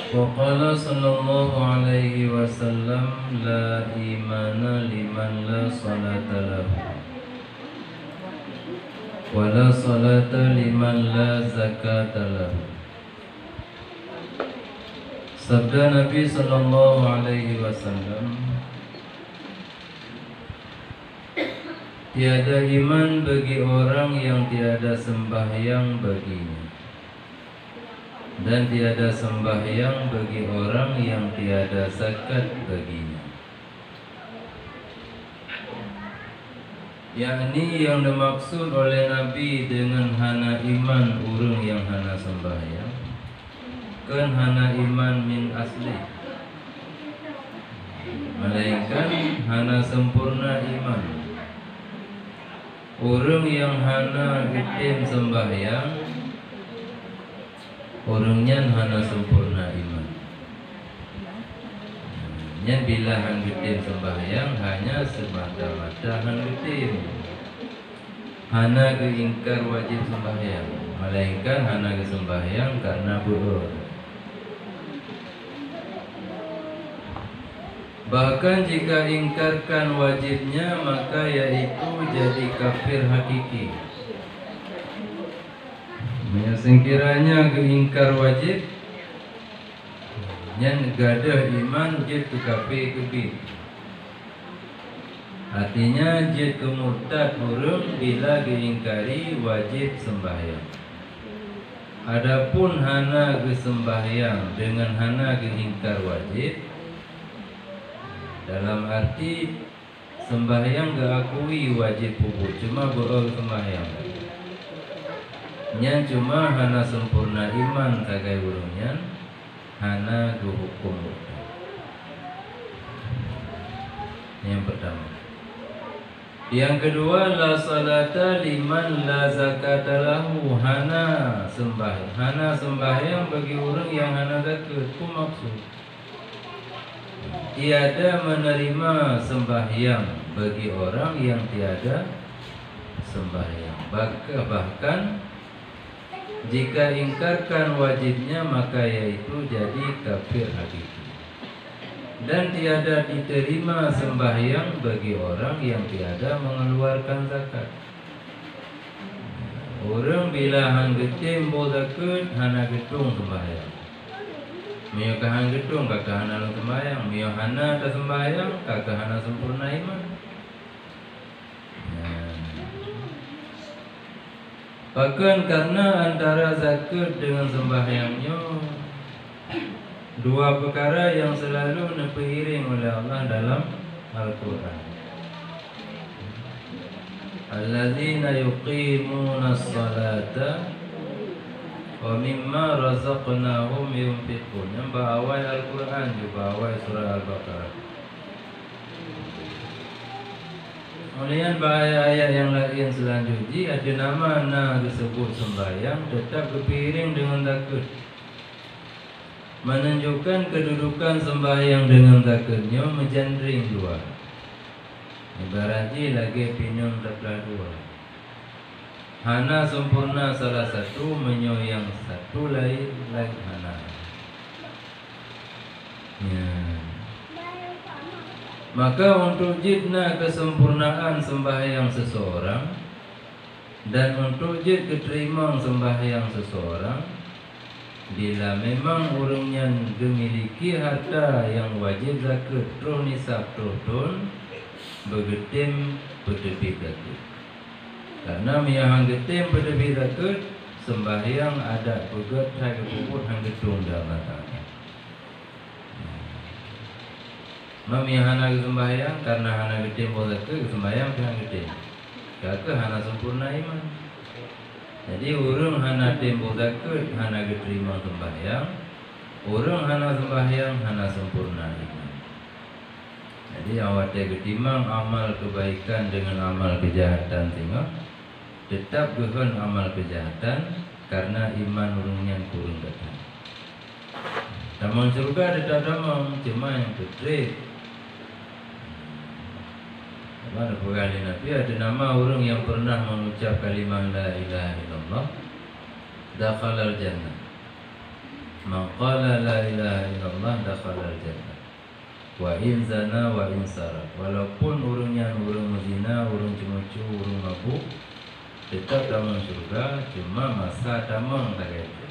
وقال صلى الله عليه وسلم لا إيمان لمن لا صلاة له ولا صلاة لمن لا زكاة له. Sabda Nabi sallallahu alaihi wasallam, tiada iman bagi orang yang tiada sembahyang baginya, dan tiada sembahyang bagi orang yang tiada zakat baginya. Yakni yang dimaksud oleh Nabi dengan hana iman urang yang hana sembahyang, kan hana iman min asli, melainkan hana sempurna iman. Urang yang hana itim sembahyang, orangnya hana sempurna iman. Yang bila han itim sembahyang hanya semata-mata han itim, hana keingkar wajib sembahyang, melainkan hana ke sembahyang karena bohong. Bahkan jika ingkarkan wajibnya, maka yaitu jadi kafir hakiki. Sekiranya keingkar wajib yang gadah iman jid tu kafir kebi. Artinya jid kemurtad urang bila keingkari wajib sembahyang. Adapun hana ke sembahyang dengan hana keingkar wajib, dalam arti sembahyang keakui wajib pupuk, cuma bohong sembahyang. Nya cuma hana sempurna iman kagai urangnya, hana ke hukum. Yang pertama. Yang kedua, la salata liman la zakata lahu, hana sembahyang. Hana sembahyang bagi orang yang hana zakat. Itu maksud tiada menerima sembahyang bagi orang yang tiada sembahyang. Bahkan jika ingkarkan wajibnya, maka yaitu jadi kafir hakiki. Dan tiada diterima sembahyang bagi orang yang tiada mengeluarkan zakat. Orang bila hang getim bo zakat, hana getung sembahyang. Mio kahan getung kakak hana sembahyang, mio hana tak sembahyang kakak hana sempurna iman. Bahkan karena antara zakat dengan sembahyangnya dua perkara yang selalu dipeiring oleh Allah dalam Al-Quran. Alladzina yuqimuna as-salata wa mimma razaqnahum yunfiqun. Yang bawah Al-Quran juga bawah surah Al-Baqarah. Kemudian ayat yang lain selanjutnya ada nama disebut sembahyang tetap berpiring dengan takut, menunjukkan kedudukan sembahyang dengan takutnya menjandring dua. Ibaratnya lagi pinjam terbelah dua. Hana sempurna salah satu, menyoyang satu lain hana. Ya. Maka untuk jidna kesempurnaan sembahyang seseorang dan untuk jid keterima sembahyang seseorang, bila memang orangnya memiliki harta yang wajib zakat terus nisab terus begetim berdebit zakat. Karena yang getim berdebit zakat, sembahyang ada pegat hai puput hang getung dalam mata. Mami hana sembahyang karena hana getim bo zakat, sembahyang hang getim. Kakak hana sempurna iman. Jadi orang hana tempo zakat, hana diterima sembahyang. Orang hana sembahyang, hana sempurna iman. Jadi awak ketimang amal kebaikan dengan amal kejahatan tengok, tetap gehon amal kejahatan karena iman orang yang kurang datang. Taman surga tetap damang, cuma yang ketrik. Mana perkali Nabi ada nama orang yang pernah mengucap kalimah la ilaha illallah dakhalal jannah. Man qala la ilaha illallah dakhala al-jannah. Wa in zana wa in sarak. Walaupun urungnya urung zina, urung cemucu, urung mabuk, tetap dalam surga, cuma masa damang tak itu.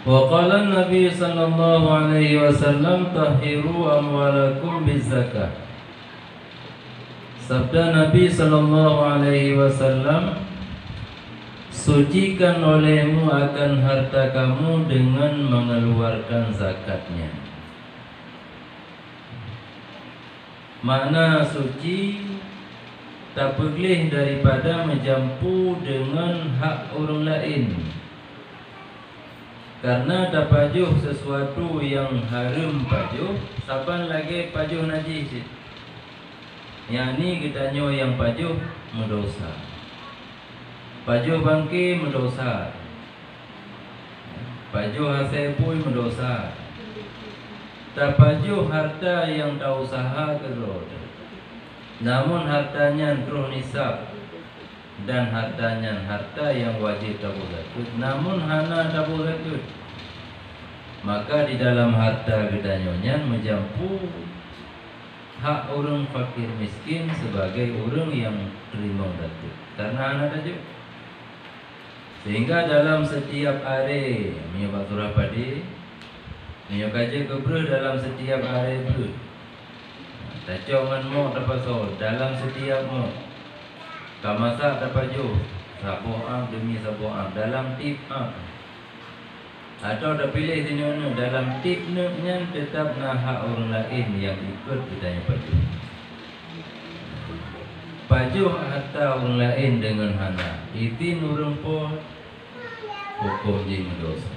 Wa qala Nabi sallallahu alaihi wasallam tahiru amwalakum bizakah. Sabda Nabi sallallahu alaihi wasallam, sucikan olehmu akan harta kamu dengan mengeluarkan zakatnya. Makna suci tak boleh daripada mencampur dengan hak orang lain. Karena tak pajuh sesuatu yang haram pajuh, saban lagi pajuh najis. Yang ni kita nyo yang pajuh mendosa. Pajuh bangki mendosa. Pajuh hasil pun mendosa. Tak pajuh harta yang tak usaha kerod. Namun hartanya terus nisab dan hartanya harta yang wajib tabur zakat. Namun hana tabur zakat. Maka di dalam harta gedanyonya menjampu hak orang fakir miskin sebagai orang yang terima zakat. Karena hana tajuk. Sehingga dalam setiap hari menyebab surah padi, menyebab kaji keber dalam setiap hari itu. Tacok dengan mo terpasal dalam setiap mo. Kamasa terpaju sabuang demi sabuang dalam tip atau dah pilih sini mana dalam tipnya tetap hak orang lain yang ikut ditanya paju. Paju harta orang lain dengan hana itu nurung pun hukum di mendosa.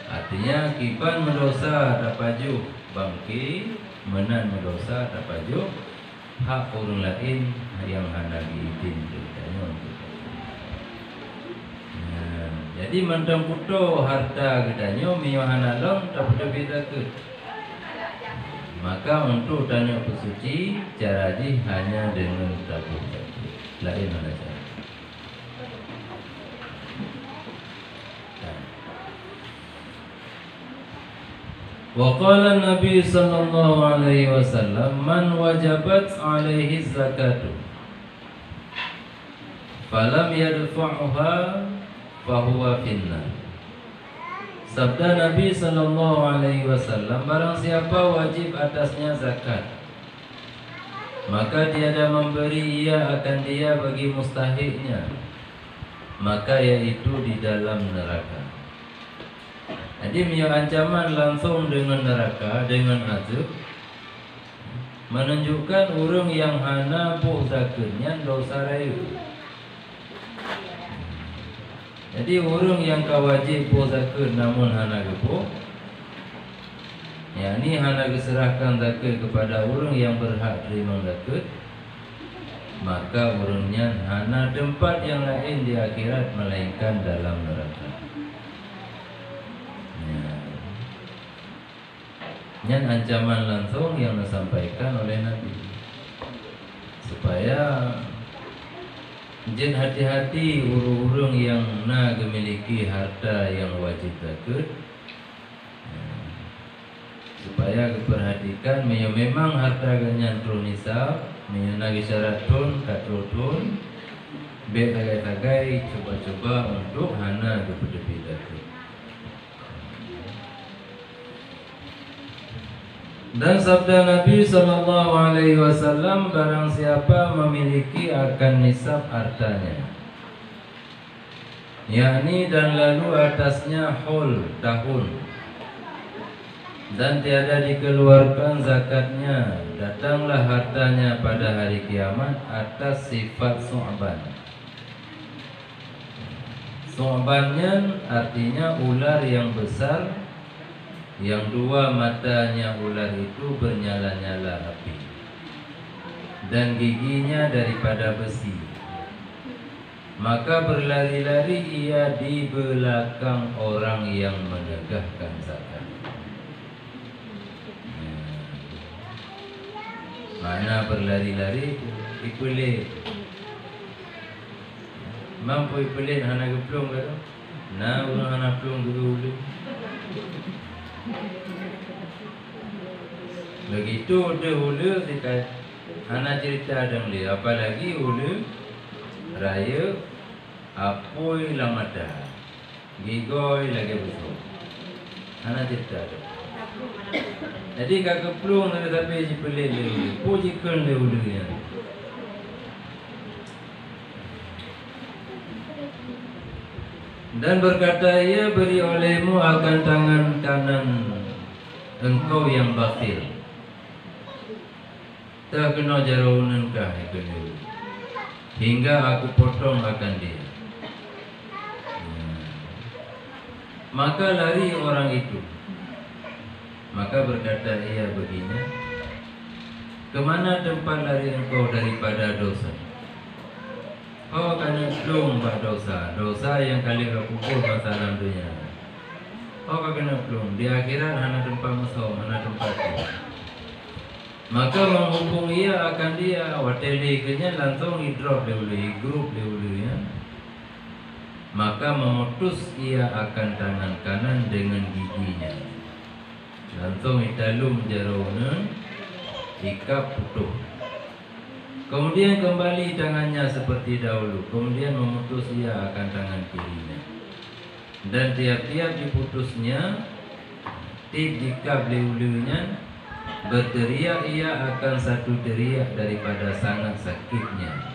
Artinya kipan mendosa tak paju bangki menan mendosa tak paju hak orang lain yang hana diizin ditanya untuk. Jadi mandang puto harta gedanya miyahana long tak puto beda ke. Maka untuk tanya pesuci cara di hanya dengan tabur lain mana cara. Wa qala Nabi sallallahu alaihi wasallam man wajabat alaihi zakatu falam yadfa'uha fahuwa finnar. Sabda Nabi sallallahu alaihi wasallam, barang siapa wajib atasnya zakat maka tiada memberi ia akan dia bagi mustahiknya, maka yaitu di dalam neraka. Jadi punya ancaman langsung dengan neraka, dengan azab, menunjukkan orang yang hana buh zakatnya dosa rayu. Jadi orang yang kawajib buh zakat namun hana gebuh, ya ni hana diserahkan zakat kepada orang yang berhak terima zakat, maka orangnya hana tempat yang lain di akhirat melainkan dalam neraka. Yang ancaman langsung yang disampaikan oleh Nabi supaya jen hati-hati urung-urung yang nak memiliki harta yang wajib zakat, supaya diperhatikan memang harta ganyan turun nisab, menyenagi syarat tun katrutun, bet tagai-tagai coba-coba untuk hana kepedepi zakat. Dan sabda Nabi sallallahu alaihi wasallam, barang siapa memiliki akan nisab hartanya, yakni dan lalu atasnya hul tahun dan tiada dikeluarkan zakatnya, datanglah hartanya pada hari kiamat atas sifat su'ban. Su'bannya artinya ular yang besar, yang dua matanya ular itu bernyala-nyala api dan giginya daripada besi. Maka berlari-lari ia di belakang orang yang menegakkan zakat. Mana berlari-lari ipulit. Mampu ipulit hana geplung ke tu? Nah, orang hana plung dulu. Begitu dia ulu dekat hana cerita ada dia. Apalagi ulu raya apoi lamada. Gigoi lagi besar. Hana cerita ada. Jadi kakak plung ada tapi je pelik dia. Puji kan dia ulu ni. Dan berkata, ia beri olehmu akan tangan kanan engkau yang bakhil. Tak kena jaraunan kah hingga aku potong akan dia. Maka lari orang itu. Maka berkata ia begini, kemana tempat lari engkau daripada dosa? Kau akan plung dosa yang kali kau pukul masalah dunia. Kau akan plung di akhirat hana tempat musuh, hana tempat dia. Maka menghubung ia akan dia wateli kenya langsung drop dia grup dia ya. Maka memutus ia akan tangan kanan dengan giginya. Langsung italum jaraunan ikap putus. Kemudian kembali tangannya seperti dahulu. Kemudian memutus ia akan tangan kirinya. Dan tiap-tiap diputusnya jika beliau-beliaunya berteriak ia akan satu teriak daripada sangat sakitnya.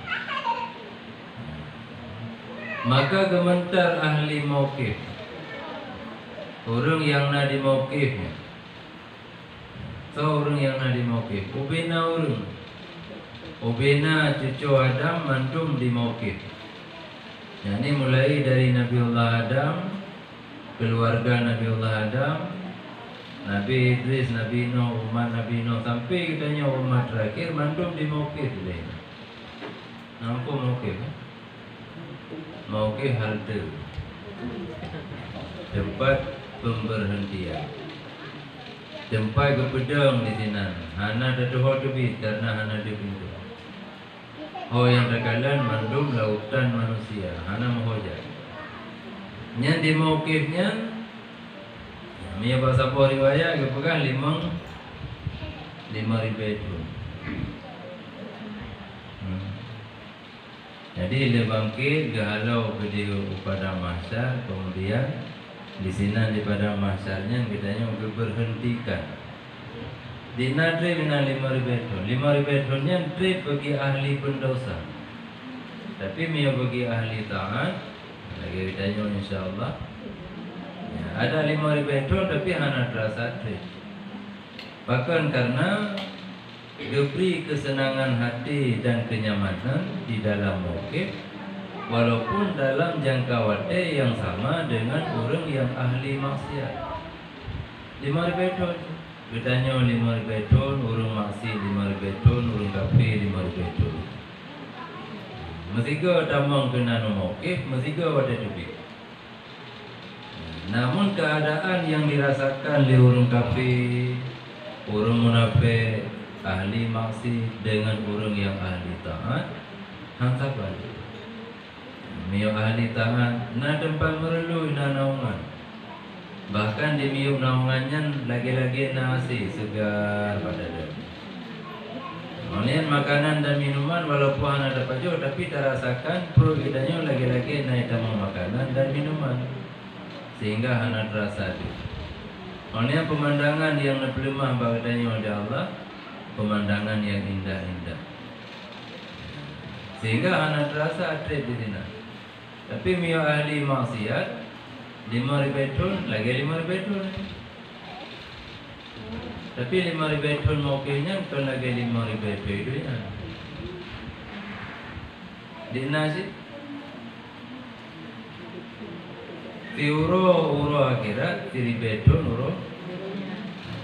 Maka gementar ahli mauqif, orang yang nak di mauqifnya. So orang yang nak di mauqif, ubina orang, ubina cucu Adam mantum di mauqif. Ini mulai dari Nabiullah Adam, keluarga Nabiullah Adam, Nabi Idris, Nabi Nuh, umat Nabi Nuh sampai kitanya umat terakhir mantum di mauqif dia. Nampak mauqif? Mauqif halte, tempat pemberhentian, tempat kepedang di sini. Hana terdoa terbit karena hana di pintu. Oh yang terkalan mandum lautan manusia. Hana mahojat. Yang di mauqifnya, Mia bahasa po riwayat kepegang 5,000 itu. Jadi dia bangkit gahalau video pada mahsyar, kemudian di sini di pada mahsyarnya kitanya berhentikan. Di nadri mina 5,000 itu. 5,000 itunya trip bagi ahli pendosa. Tapi mia bagi ahli taat lagi kitanya insyaallah. Ya, ada 5,000 itu tapi hana terasa trip. Bahkan karena diberi kesenangan hati dan kenyamanan di dalam mauqif, walaupun dalam jangka waktu yang sama dengan orang yang ahli maksiat. 5,000 ton, bedanya 5,000 ton, orang maksiat 5,000 ton, orang kafir 5,000 ton. Mestiga tamang kena mauqif, mestiga wadah debit. Namun keadaan yang dirasakan oleh orang kafir, orang munafik, ahli maksiat dengan orang yang ahli taat, hantar balik. Mio ahli taat, na tempat merelu na naungan. Bahkan di mio naungannya lagi-lagi nasi segar pada dia. Kemudian makanan dan minuman walaupun ada pajo tapi terasakan perut kitanya lagi-lagi naik tamang makanan dan minuman sehingga hana terasa itu. Kemudian pemandangan yang lemah bagainya oleh Allah, pemandangan yang indah-indah sehingga hana terasa atrib di sini. Tapi mio ahli maksiat 5,000 ton lagi 5,000 ton. Tapi 5,000 ton mauqifnya ton lagi 5,000 ton itu ya. Di nasi uro akhirat 3,000 ton uro.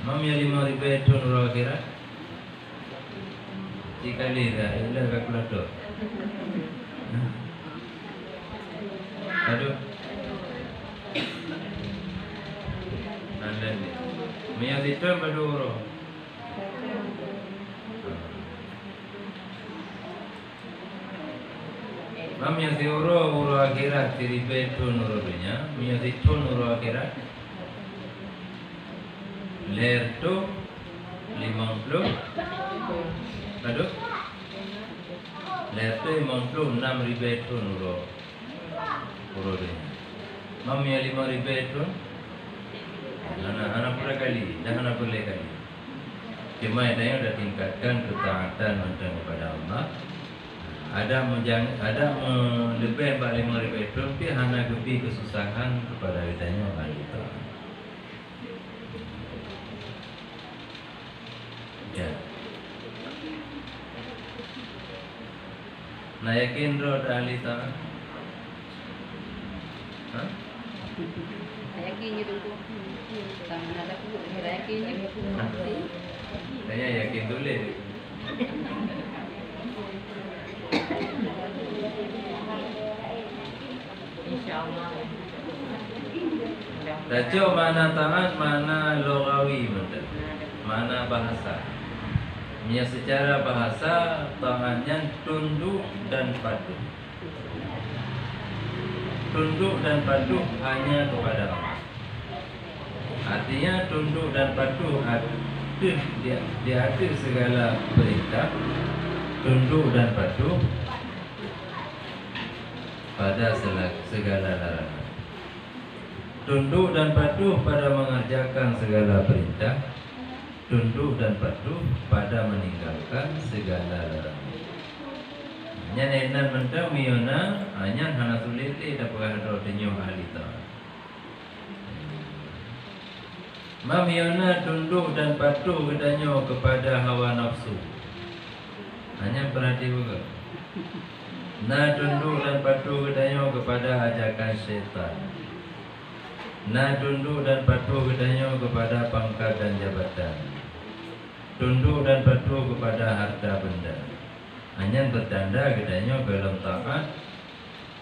Mamnya 5,000 ton uro akhirat. Dikali dah, ialah kalkulator. Aduh. Nanda ni. Mia situ berdua. Mami si uro akhirat si ribe tun uro dunia, mi si tun uro akhirat. Ler tu 50. Aduh. Ler tu 56 ribe tun uro dunia. Mami 5 ribe tun. Anak pula kali, dah anak boleh kali. Cuma yang dah tingkatkan ketaatan kepada Allah. Ada lebih 45 ribu itu, tapi hanya lebih kesusahan kepada kitanya Allah kita. Ya. Nah yakin roh ahli ta'ala? Hah? Yakin gitu tu. Tangan ada pun yakin gitu. Saya yakin boleh. InsyaAllah. Tajuk mana taat, mana logawi, mana bahasa. Ia secara bahasa taatnya tunduk dan patuh. Tunduk dan patuh hanya kepada Allah. Artinya tunduk dan patuh dia ada segala perintah. Tunduk dan patuh pada segala larangan. Tunduk dan patuh pada mengerjakan segala perintah. Tunduk dan patuh pada meninggalkan segala larangan. Nya nenan mentang miona hanya hana suliti dapat ada tenyo ahli ta'ala. Mamiona tunduk dan patuh kedanyo kepada hawa nafsu. Hanya perhati juga. Nah tunduk dan patuh kedanyo kepada ajakan syaitan. Nah tunduk dan patuh kedanyo kepada pangkat dan jabatan. Tunduk dan patuh kepada harta benda. Hanya bertanda kedanyo dalam taat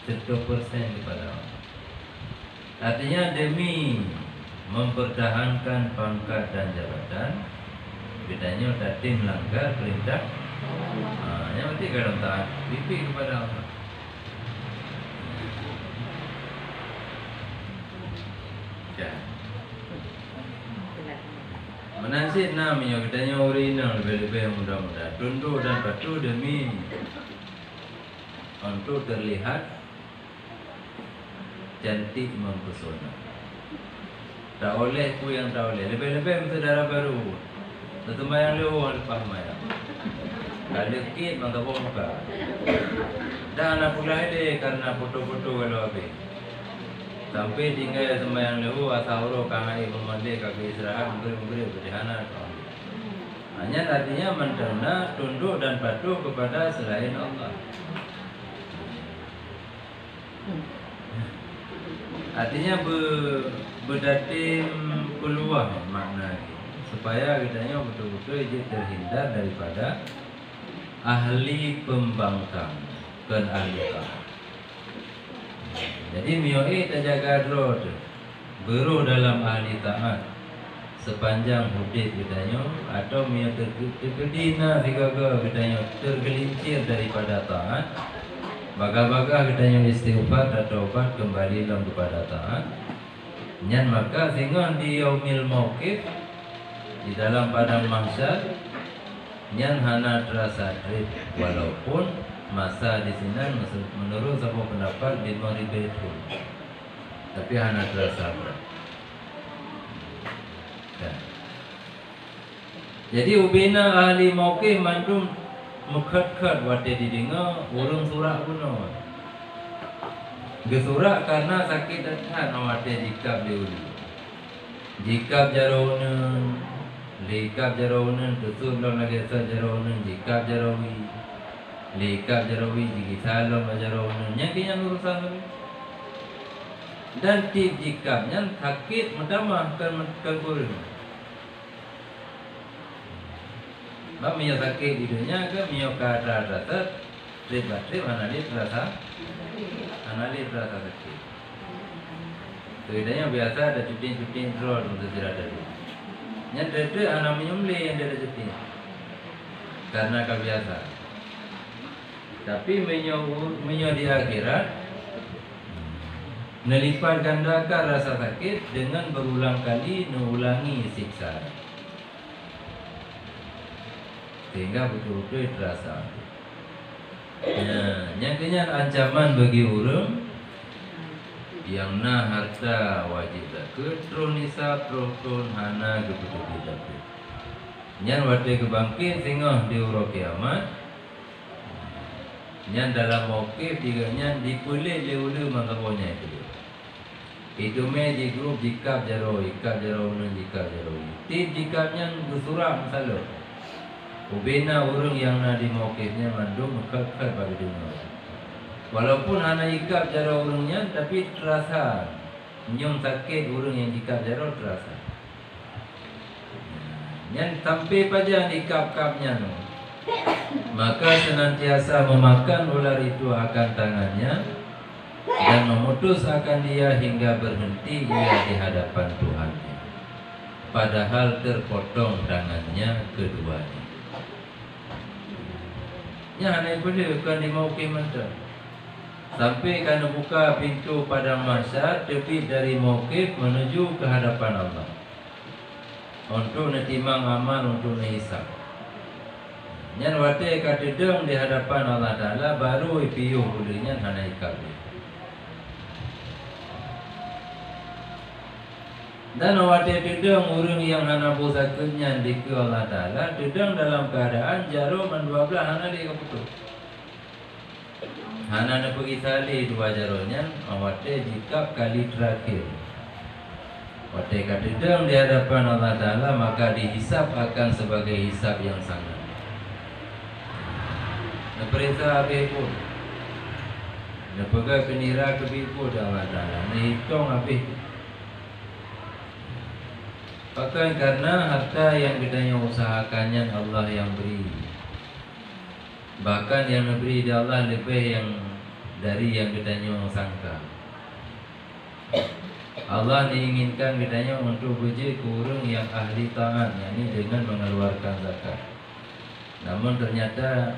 100% kepada Allah. Artinya demi mempertahankan pangkat dan jabatan, bedanya tadi melanggar perintah. Yang penting dalam taat pipi kepada Allah. Ya. Menasib namanya katanya original lebih-lebih mudah-mudah. Tunduk dan patuh demi untuk terlihat cantik mempesona. Tak oleh ku yang tak oleh. Lebih-lebih saudara baru. Sembahyang lewat lepas mayang. Kalau kit maka buka. Dah nak pulai deh karena foto-foto kalau habis. Sampai tinggal sembahyang lewat asal kahai memandai kaki istirahat memberi berdihana. Hanya artinya menterna tunduk dan patuh kepada selain Allah. Artinya berdatim peluang makna supaya kitanya betul-betul dia terhindar daripada ahli pembangkang dan ahli taat. Jadi mioi terjaga roh beru dalam ahli taat sepanjang hidup kitanya atau mio terkedina sigaga kitanya tergelincir daripada taat. Baga-baga kitanya istighfar dan taubat kembali dalam kepada taat. Nyan maka sehingga di yaumil mauqif di dalam padang mahsyar nyan hana terasa trip walaupun masa di sini menurut sebuah pendapat 5.000 tahun. Tapi hana terasa berat. Ya. Jadi ubina ahli mauqif mandum mukhat-khat wate didinga urung surak kuno. Gesurak karena sakit dan awate jikap diuli. Jikap jarounen, likap jarounen, tutur long lagi sa jarounen, jikap jarawi. Likap jarawi jiki salom jarounen. Yang kini urusan lagi. Dan tip jikapnya sakit pertama kan kegurun. Bab minyak sakit di dunia ke minyak kata rasa trip analis rasa sakit. Tidaknya biasa ada cuting roll untuk tidak ada. Yang terakhir anak menyembelih yang ada cuting karena kebiasaan. Tapi menyo di akhirat melipat gandakan rasa sakit dengan berulang kali mengulangi siksa, sehingga betul-betul terasa. Yang kenyan ancaman bagi orang yang na harta wajib zakat, tron nisab, tron hana kebetul zakat. Nyan wate kebangkit tengah di urut kiamat. Nyan dalam mokif tiga nyan dipulit le mangkaponya itu. Itu me di grup jikap jaro nun jikap jaro. Tim jikap nyan bersurah masalah. Ubena orang yang na di mokifnya mandung mekat bagi dunia. Walaupun hana jikap jaro orangnya, tapi terasa nyom sakit orang yang jikap jaro terasa. Nyan sampai pada jikap-kapnya no. Maka senantiasa memakan ular itu akan tangannya dan memutus akan dia hingga berhenti ia di hadapan Tuhannya. Padahal terpotong tangannya keduanya. Ya, aneh boleh bukan di mauqif mentah. Sampai kana buka pintu padang mahsyar tepi dari mauqif menuju ke hadapan Allah. Untuk natimang amal untuk nahisab. Nyan wate katedeng di hadapan Allah Ta'ala baru ipiuh bulinya hana ikab. Dan wate tedeng orang yang hana pusakanya di ke Allah Ta'ala tedeng dalam keadaan jarum dan 12 hana di keputus. Hana na pergi tali 2 jaronya wate jikap kali terakhir. Wate katedeng di hadapan Allah Ta'ala maka dihisab akan sebagai hisab yang sangat. Perintah habis pun nak pegang kenira kebipu dah Allah Ta'ala nak hitung habis. Bahkan karena harta yang kita usahakannya Allah yang beri. Bahkan yang beri dari Allah lebih yang dari yang kita sangka. Allah diinginkan kita untuk beji kurang yang ahli taat, yakni dengan mengeluarkan zakat. Namun ternyata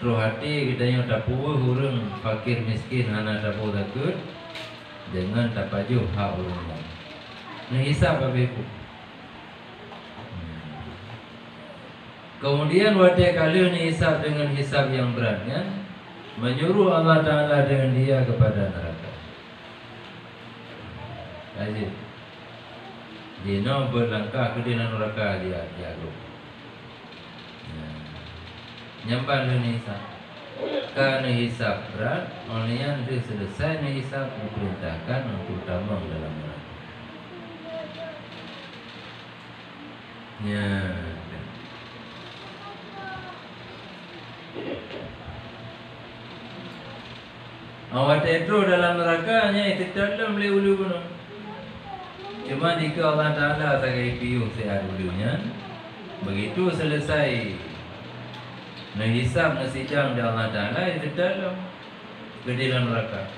terus hati kita yang tak puas orang fakir miskin hana tak puas zakat dengan tak pajuh hak orang. Nah hisab habis pun. Kemudian waktu kali ni hisab dengan hisab yang berat kan, menyuruh Allah Ta'ala dengan dia kepada neraka. Aziz Dino berlangkah ke dalam neraka dia jago. Nyampan ni hisab. Karena hisab berat, oleh yang dia selesai ni hisab diperintahkan untuk tambang dalam neraka. Ya. Awak itu dalam nerakanya itu dalam ulu gunung. Cuma jika Allah Ta'ala sebagai piu sehat ulunya, begitu selesai menghisab nasidang dari Allah Ta'ala itu dalam ke dalam neraka.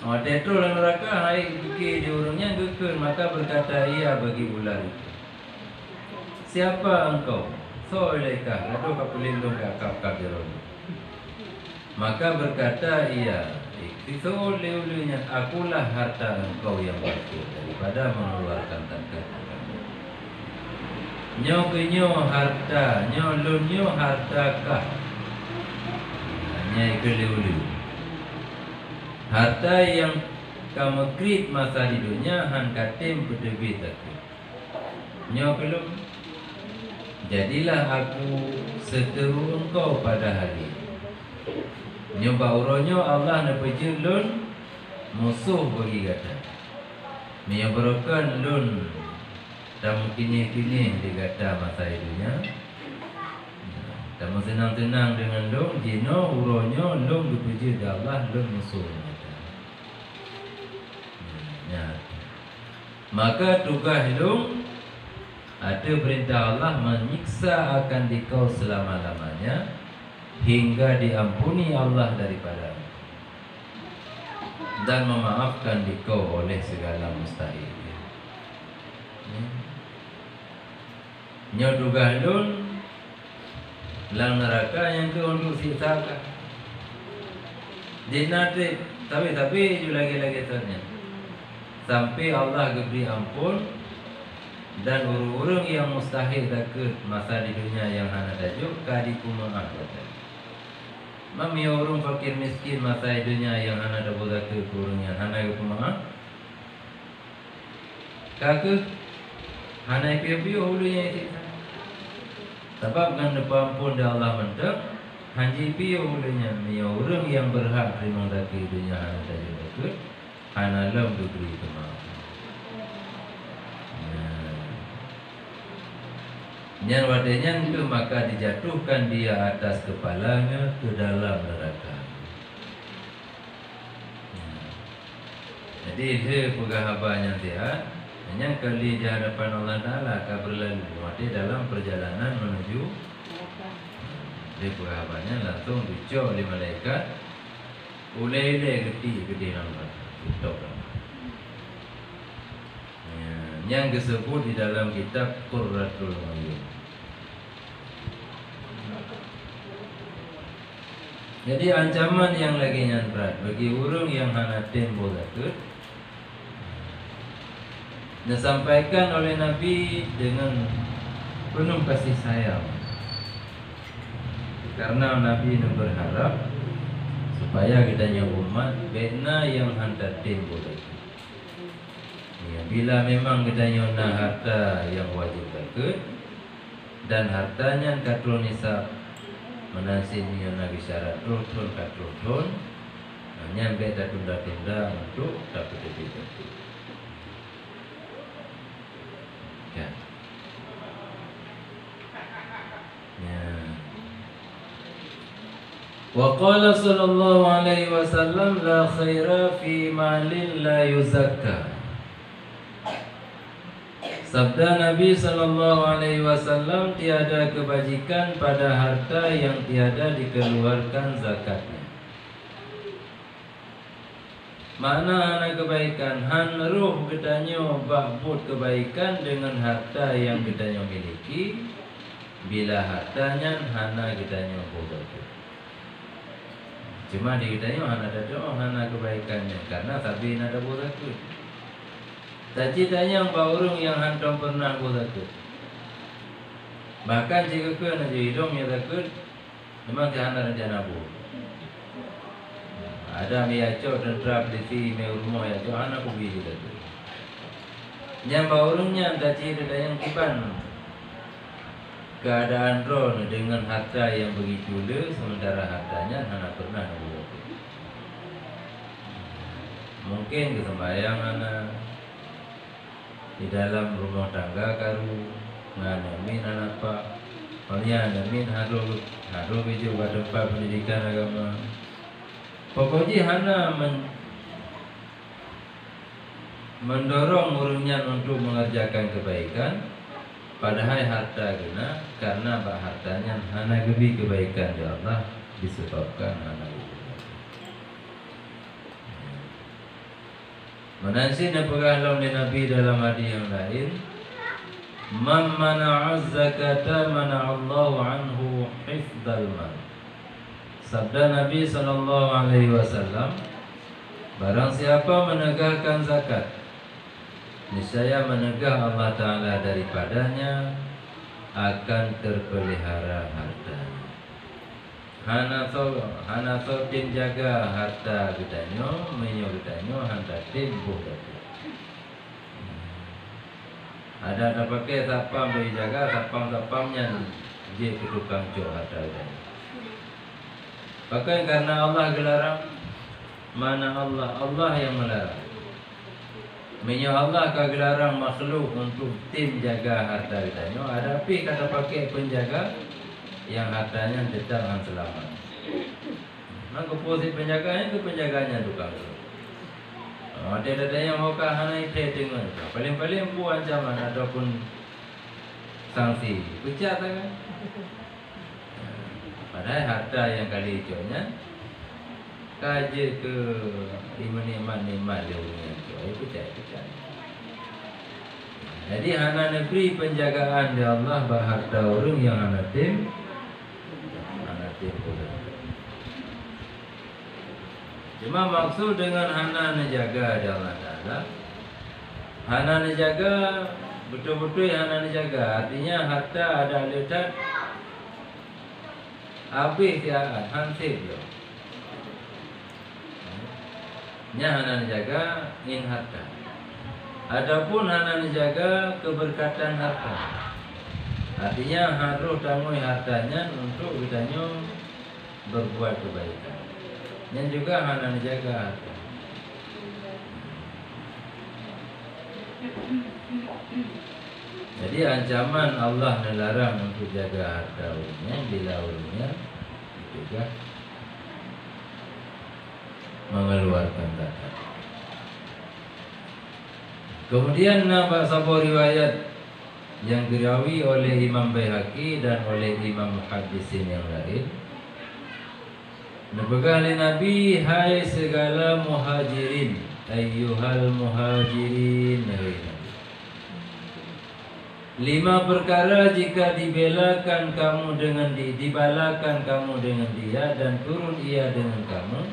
Awak itu dalam neraka naik fikir di urungnya gekir maka berkata ia bagi ular itu. Siapa engkau? So ilaika, lalu kau pelindung kakak kabiron. Maka berkata ia, itu oleh-olehnya akulah harta engkau yang baik daripada mengeluarkan zakat. Nyo harta, nyo harta kah? Hanya ikut harta yang kamu krit masa hidupnya han katim pedebit aku. Nyo belum. Jadilah aku seteru engkau pada hari. Nyoba uronyo Allah na pejulun musuh bagi kata. Menyebrokan lun tamu kini-kini dikata masa hidupnya. Tamu senang-senang dengan lun jino uronyo lun dipuji di Allah lun musuh. Ya. Maka tugas lun ada perintah Allah menyiksa akan dikau selama-lamanya hingga diampuni Allah daripada dan memaafkan dikau oleh segala mustahil. Nyo dugalun Lang neraka yang tu untuk siksakan. Dinati tapi lagi tanya. Sampai Allah beri ampun dan urung-urung yang mustahil takut masa di dunia yang hana tajuk kadi kumaah kata. Mami urung fakir miskin masa di dunia yang hana dapat takut urung yang hana kumaah. Kakak hana piu-piu hulunya itu. Sebab kan depan pun dah Allah mentak hanji piu hulunya mi urung yang berhak terima takut dunia hana tajuk takut hana lam diberi kemaafan. Nyan wadenya itu maka dijatuhkan dia atas kepalanya ke dalam neraka. Jadi dia pegahabannya dia hanya kali di hadapan Allah Taala akan berlalu. Mati dalam perjalanan menuju dia pegahabannya langsung dicok oleh malaikat. Ulai-ulai gede nama tutup. Yang disebut di dalam kitab Qurratul Ayun. Jadi ancaman yang lagi yang berat bagi urung yang hana tempo takut disampaikan oleh Nabi dengan penuh kasih sayang. Karena Nabi itu berharap supaya kitanya umat bena yang hantar tempo takut. Ya, bila memang kitanya nak harta yang wajib takut dan hartanya katrol nisab menasih yang lagi syarat turun katrol hanya beda tunda-tunda untuk takut lebih takut. Ya. Wa qala sallallahu alaihi wasallam la khaira fi malin la yuzakka. Sabda Nabi sallallahu alaihi wasallam, tiada kebajikan pada harta yang tiada dikeluarkan zakatnya. Mana hana kebaikan, han ruh gedanyo bakbut kebaikan dengan harta yang gedanyo miliki, bila hartanya hana gedanyo bodoh. Cuma di gedanyo hana dado hana kebaikannya karena tapi nada bodoh. Tak yang baurung yang hantam pernah aku takut. Bahkan jika kau nak hidung yang takut, memang tiada rencana bu. Ada miaco dan trap di sini rumah ya, jo anak aku biji takut. Yang baurungnya tak ada yang kiban. Keadaan ron dengan harta yang begitu le, sementara hartanya anak pernah aku takut. Mungkin kesembayang anak di dalam rumah tangga karu nganamin anak pak kalian namin haru biju pada tempat pendidikan agama pokoknya hana mendorong urungnya untuk mengerjakan kebaikan padahal harta guna karena hartanya hana lebih kebaikan ya Allah disebabkan hana Menasih nepegah oleh Nabi dalam hadis yang lain, man mana'az zakata mana'allahu anhu hifdzal mal. Sabda Nabi sallallahu alaihi wasallam, barang siapa menegakkan zakat, niscaya menegah Allah Taala daripadanya akan terpelihara hartanya. Hana so tim jaga harta gedanyo, menyo gedanyo hanta tempo datu. Ada pakai sapam dari jaga sapamnya dia ke tukang cok harta gedanyo. Pakai karena Allah gelarang, mana Allah yang melarang. Menyo Allah kegelarang makhluk untuk tim jaga harta gedanyo. Ada pi kata pakai penjaga yang hartanya tetap selamat. Maka posisi penjaganya itu penjaganya tukang. Ada yang mau kah hana itu dengan paling-paling bu ancaman ataupun sanksi pecat kan. Padahal harta yang kali hijaunya kaji ke nikmat-nikmat dia punya pecat. Jadi hana negeri penjagaan di Allah baharta orang yang hana tim Cuma maksud dengan hana nejaga ada Allah Ta'ala. Hana nejaga betul-betul hana nejaga. Artinya harta ada letak habis dia hansip dia. Nya hana nejaga in harta. Adapun hana nejaga keberkatan harta. Artinya harus tanggung hartanya untuk kitanya berbuat kebaikan. Yang juga hana menjaga harta. Jadi ancaman Allah melarang untuk jaga harta ulumnya bila ulumnya juga mengeluarkan zakat. Kemudian nampak sebuah riwayat yang dirawi oleh Imam Baihaqi dan oleh Imam Muhaddisin yang lain. Nampaklah oleh Nabi, hai segala muhajirin, ayyuhal muhajirin. 5 perkara jika dibalakan kamu dengan dia dan turun ia dengan kamu,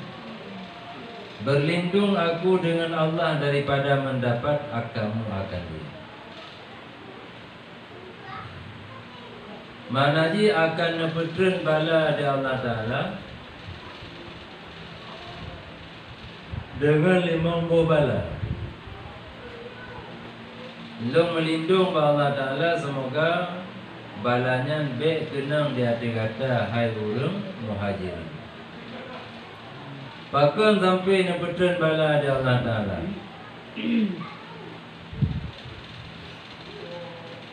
berlindung aku dengan Allah daripada mendapat kamu akan dia. Manaji akan nepetren bala di Allah Ta'ala dengan 5 bala. Long melindung ba Allah Ta'ala, semoga balanya baik kenang di hati kata hai urang muhajirin. Bahkan sampai nepetren bala di Allah Ta'ala.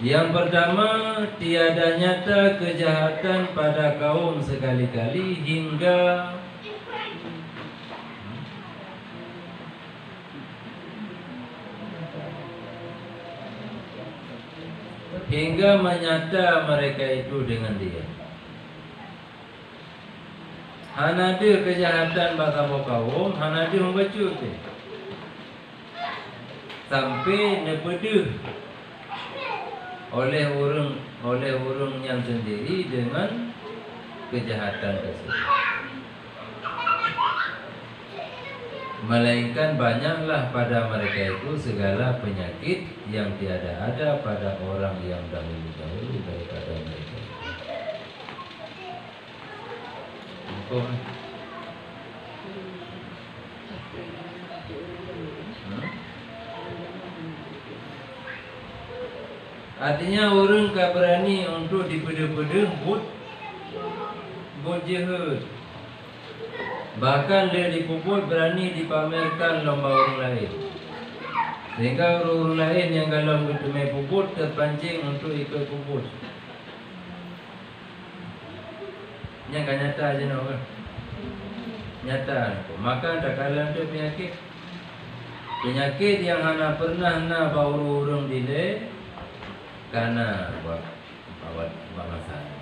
Yang pertama, tiada nyata kejahatan pada kaum sekali-kali hingga menyata mereka itu dengan dia. Hanada kejahatan baka kaum, hanada membaca tu. Sampai nepeduh oleh orang yang sendiri dengan kejahatan tersebut. Melainkan banyaklah pada mereka itu segala penyakit yang tiada ada pada orang yang dahulu daripada mereka. Artinya orang tak berani untuk dipeda-peda buat jihad. Bahkan dia dipuput berani dipamerkan lomba orang lain. Sehingga orang lain yang kalau bertemai puput terpancing untuk ikut puput. Yang kan nyata aja nak kan? Nyata. Maka tak kalah tu penyakit. Penyakit yang hana pernah na bawa orang dile karena buat masalah.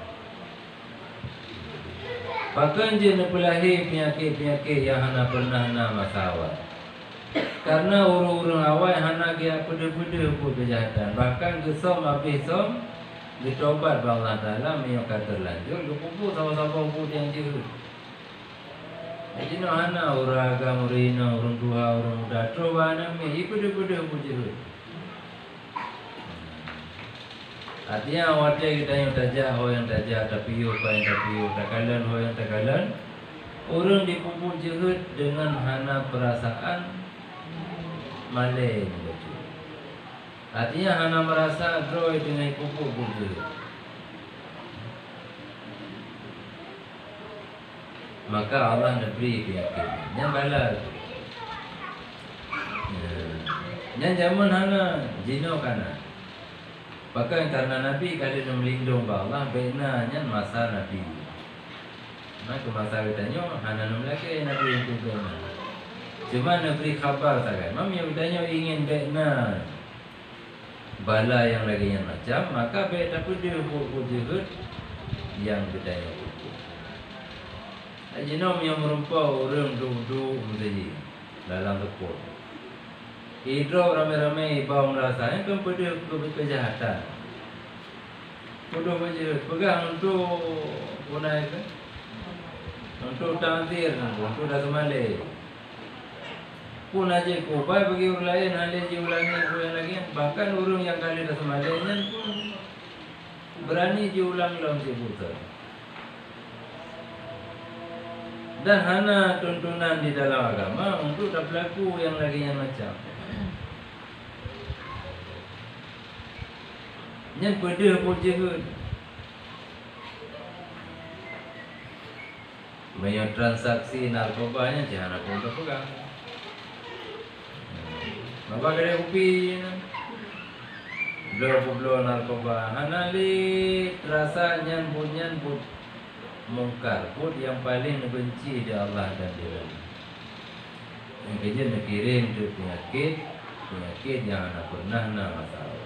Bahkan je nepelahi penyakit-penyakit yang hana pernah na masalah. Karena orang-orang awal hana dia peda-peda pun kejahatan. Bahkan gesom habis som ditobat bang Allah Ta'ala menyokar terlanjur lupu sama-sama pun yang jihad. Jadi no hana orang agama rina, orang tua, orang muda coba nama peda-peda pun jihad. Artinya wadah kita yang tajak, yang tajak, tapi yang takalan, yang takalan. Orang dipupuk jihad dengan hana perasaan malai. Artinya hana merasa droy dengan pupuk jihad. Maka Allah beri penyakit. Yang balas. Yang zaman hana jino kana. Bahkan karena Nabi kali melindung Allah benarnya masa Nabi. Maka masa ditanya hana lagi Nabi untuk benar. Cuma Nabi khabar sangat. Mami ditanya ingin benar bala yang lagi yang macam, maka baik tapi dia jihad yang ditanya. Ajinom yang merumpau orang duduk menjadi dalam tepuk. Hidro ramai-ramai bau merasanya kan pada kejahatan. Bodoh saja pegang untuk punai ke? Untuk tanzir, untuk dah semale. pun aja kubai bagi orang lain halih je ulangi yang lagi. Bahkan orang yang kali dah semadanya pun berani je ulang dalam sebutan. Dan hana tuntunan di dalam agama untuk tak berlaku yang lagi yang macam. Yang pada pun jahat. Banyak transaksi narkobanya jangan aku tak pegang. Bapa kena kopi, blow narkoba. Hanali terasa nyan pun mungkar pun yang paling benci di Allah dan dia. Yang kerja nak kirim tu penyakit yang anak pernah masalah.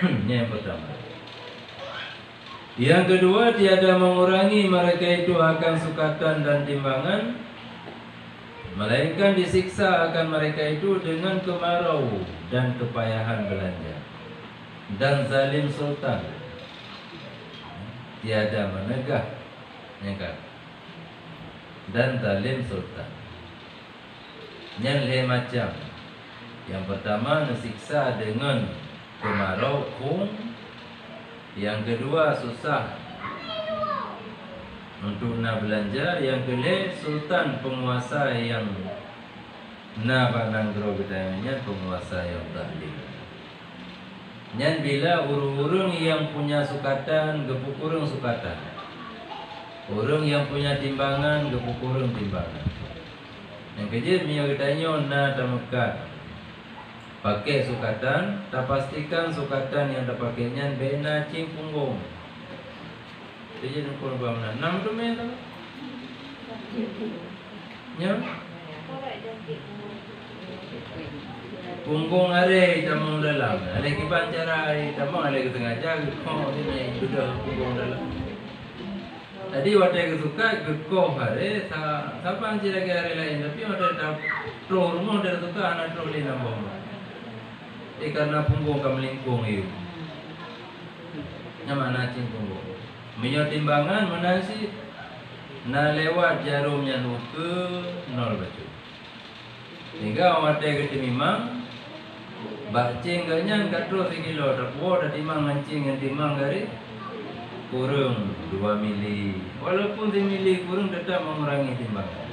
Ini yang pertama. Yang kedua, tiada mengurangi mereka itu akan sukatan dan timbangan, melainkan disiksa akan mereka itu dengan kemarau dan kepayahan belanja. Dan zalim sultan tiada menegah, dan zalim sultan. Yang macam yang pertama disiksa dengan kemarau yang kedua susah untuk nak belanja, yang kedua sultan penguasa yang na pandang gro bedanya penguasa yang zalim. Nyan bila urung-urung yang punya sukatan gepuk urung sukatan, urung yang punya timbangan gepuk urung timbangan. Yang kejut mio tanya na tamekat pakai sukatan, tak pastikan sukatan yang tak pakainya bena cing punggung. Jadi nak mana? 6 tu main tu. Ya. Punggung are tamang dalam. Ada kiban cara tamang ada ke tengah jaga. Kau ni sudah punggung dalam. Tadi wadah ke suka ke kau hari. Siapa anjir lagi hari lain. Tapi wadah dah pro rumah dah suka anak pro ni nambah. Karena punggung kamu melingkung itu. Yang mana cing punggung? Minyak timbangan mana sih? Na lewat jarumnya nuke 0 batu. Hingga awak teh ke timang, bacing ganyan katro 1 kilo. Tapi dah timang mancing yang timang dari kurang 2 mili. Walaupun 2 mili kurang tetap mengurangi timbangan.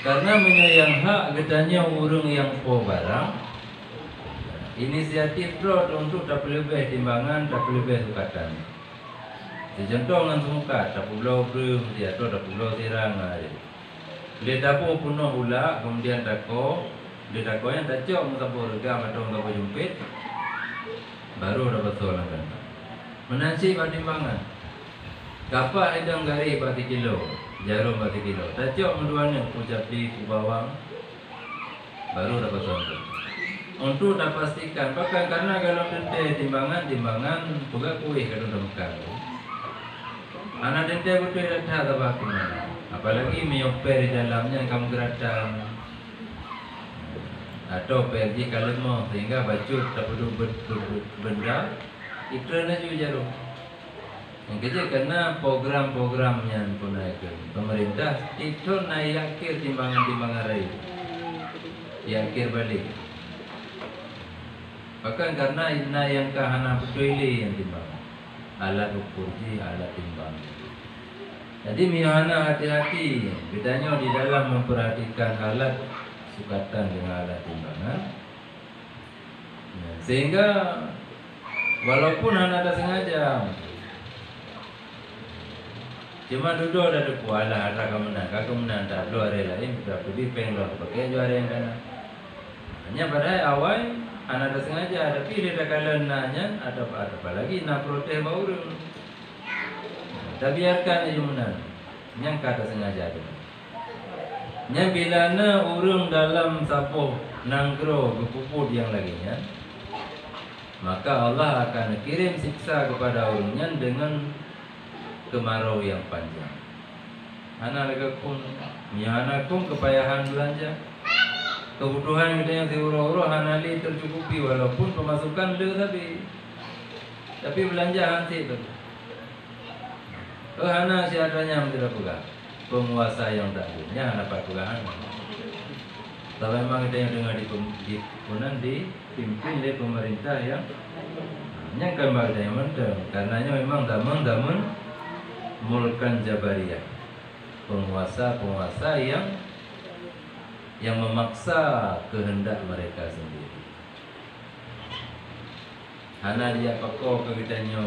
Karena menyayang hak getanya urung yang po barang. Inisiatif drone untuk tak lebih timbangan, tak lebih sukatan. Contoh dengan semuka, tak pulau belum dia tu tak pulau tirang ada. Dia tapu punuh ular, kemudian tako, dia tako yang tak cok mutapu rega atau mutapu jempit, baru dapat soalan kan. Menansi pada timbangan. Kapak edang gari 4 kilo, jarum 4 kilo. Tak cok menduanya ucap di bawang, baru dapat soalan. Untuk dah pastikan, bahkan karena kalau dente timbangan juga kuih kalau dah makan. Anak dente betul dah tak apa mana. Apalagi mioper di dalamnya kamu gerakkan atau pergi kalau mau sehingga baju tak perlu benda iklannya juga jarum. Yang kecil karena program-programnya pun naikkan. Pemerintah itu naik akhir timbangan raya, akhir balik. Bahkan karena ina yang kahana betuili yang timbang, alat ukur alat timbang. Jadi mihana hati-hati. Bedanya di dalam memperhatikan alat sukatan dengan alat timbangan. Sehingga walaupun hana tak sengaja, cuma duduk ada kuala ada kemenang, kemenang tak ada hari lain, tak pergi pengen pakai juara yang kana. Hanya pada awal anak dah sengaja, tapi dia dah kalah nanya ada apa lagi nak protes baru. Tak biarkan aja menang. Yang kata sengaja tu. Yang bila na urung dalam sapoh nanggro kepuput yang laginya, maka Allah akan kirim siksa kepada urungnya dengan kemarau yang panjang. Anak lagi pun, anak pun kepayahan belanja. Kebutuhan kita yang seuro-uro hanali tercukupi walaupun pemasukan le tapi belanja hansi tu. Hana siadanya yang tidak pegang. Penguasa yang tak punya dapat pegangan. Tapi memang kita yang dengar dipimpin oleh pemerintah yang kembali yang mendeng. Karenanya memang damun mulkan jabariyah, penguasa yang memaksa kehendak mereka sendiri. Hana dia pekor ke kitanya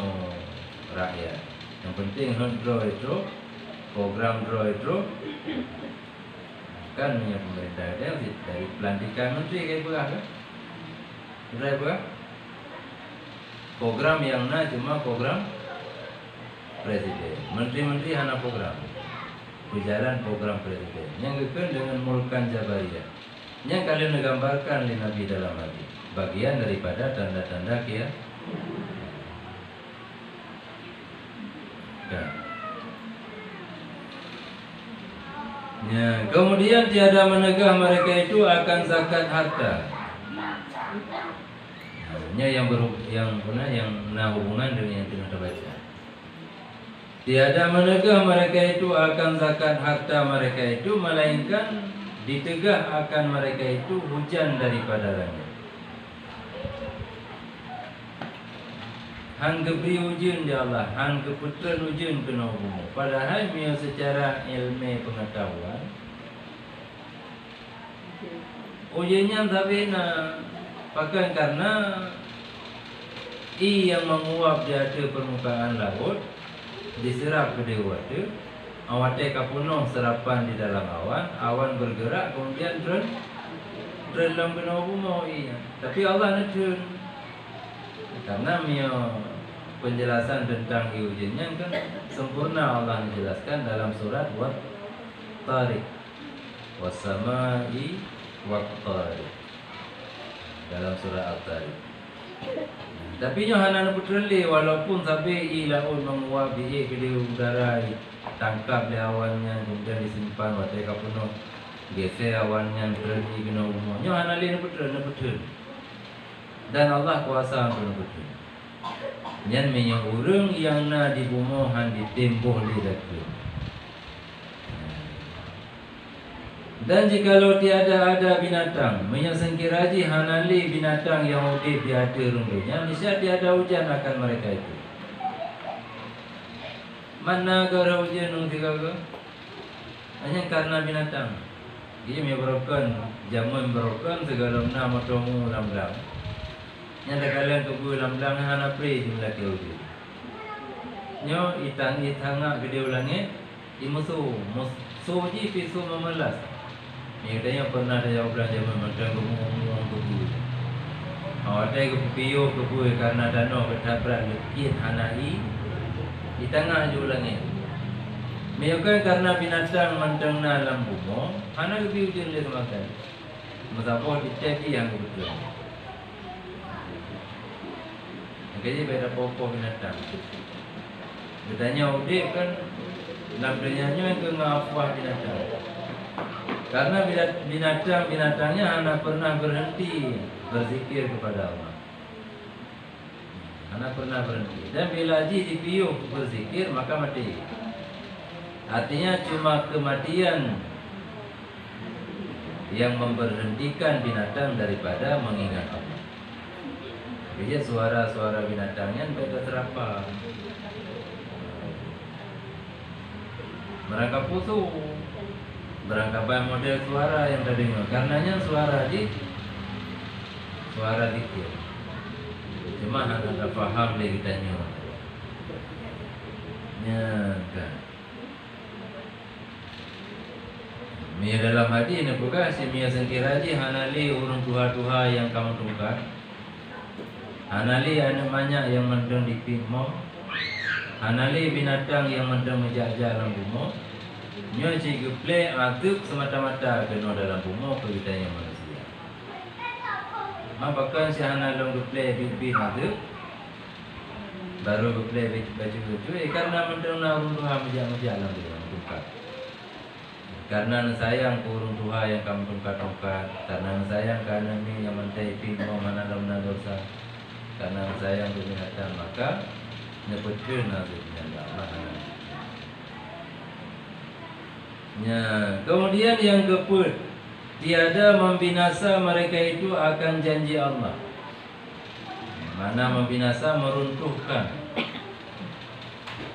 rakyat. Yang penting draw itu, program draw itu kan punya pemerintah dia dari pelantikan menteri kayak berapa kan? Berapa? Program yang cuma program presiden. Menteri-menteri hana program. Berjalan program presiden. Yang kedua dengan mulkan jabariyah. Yang kalian menggambarkan di Nabi dalam hadis. Bagian daripada tanda-tanda kia. Ya, kemudian tiada menegah mereka itu akan zakat harta. Yang hubungan dengan yang kita baca. Tiada menegah mereka itu akan zakat harta mereka itu, melainkan ditegah akan mereka itu hujan daripada langit. Han geberi ujian dia Allah, han keputusan ujian kena bumi. Padahal dia secara ilmu pengetahuan ujiannya tapi pakai karena yang menguap di atas permukaan laut diserap ke dewa tu, awate kapunuh serapan di dalam awan bergerak kemudian turun dalam kena bumi. Tapi Allah nak karena penjelasan tentang ujiannya kan sempurna. Allah menjelaskan dalam surat Wat-Tariq was-samai wat-tariq, dalam surah At-Tariq. Tapi hana putrali walaupun sampai ilaun menguap di udara tangkap di awannya kemudian disimpan watai kapuno geser awannya terjadi kena umumnya hana li putrali. Dan Allah kuasa untuk betul. Yang minyak urang yang na di bumohan ditembuh lidatku. Dan jikalau tiada ada binatang, minyak sengkiraji hanali binatang yang udip di hati rundunya, niscaya tiada hujan akan mereka itu. Mana gara hujan nung tiga ke? Hanya karena binatang. Dia menyebabkan jamun berokan segala nama tomu lam-lam. Yang ada kalian kebu lam-lam hana pre jumlah keudi. Nyo itang gede ulangnya imusu ji pisu memelas. Ni katanya pernah ada jawab belanja memandang kebu. Awak ke piyo kebu karena dano bertabrak lekit hanai di tengah julangnya. Mereka karena binatang mandang dalam bumi, hana kebu ujian dia semakan. Mesapor diceki yang betul. Jadi beda pokok binatang. Bedanya udip kan namanya yang ke ngafah binatang. Karena binatangnya hana pernah berhenti berzikir kepada Allah. Hana pernah berhenti. Dan bila dipiyuh berzikir maka mati. Artinya cuma kematian yang memberhentikan binatang daripada mengingat Allah. Jadi suara-suara binatangnya beda terapa. Mereka pusu berangkat model suara yang tadi. Karenanya suara dikir. Cuma ada faham lagi tanya. Kan. Mia dalam hati ini bukan si mia sentiraji hanali urung tuha-tuha yang kamu tungkat. Hanali anak banyak yang mendeng di pimau. Hanali binatang yang mendeng menjajah dalam bumi. Nyo cikgu play atuk semata-mata kena dalam bumi kita yang manusia. Bahkan si hanalong play bin atuk baru play baju karena mendeng na urung tuha menjajah dalam bumi. Karena sayang kurung tuha yang kamu tungkat-tungkat. Karena sayang karena ini yang mentai pimau mana dalam dosa. Karena sayang binatang maka nyebutkan nazarnya Allah. Kemudian yang keempat tiada membinasa mereka itu akan janji Allah. Mana membinasa, meruntuhkan.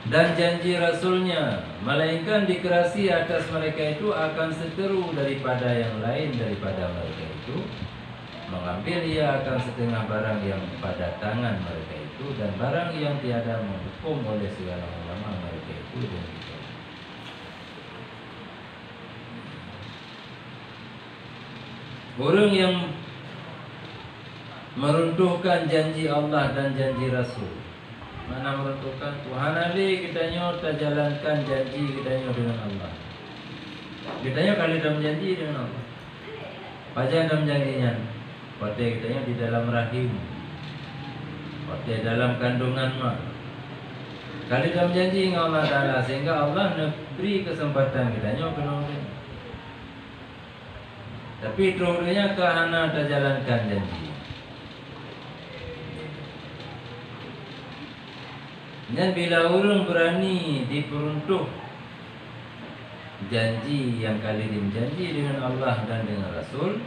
Dan janji Rasulnya, melainkan dikerasi atas mereka itu akan seteru daripada yang lain daripada mereka itu, mengambil ia akan setengah barang yang pada tangan mereka itu, dan barang yang tiada menghukum oleh segala ulama mereka itu dan kita. Orang yang meruntuhkan janji Allah dan janji Rasul, mana meruntuhkan Tuhan ali kitanya tak jalankan janji kitanya dengan Allah. Kitanya kali dalam janji dengan Allah. Pajan dalam janjinya, pada kitanya di dalam rahim, pada dalam kandungan mak. Kali dalam janji dengan Allah Taala, sehingga Allah beri kesempatan kitanya penuh. Tapi terusnya kerana tak jalankan janji. Dan bila orang berani diperuntuk janji yang kali janji dengan Allah dan dengan Rasul,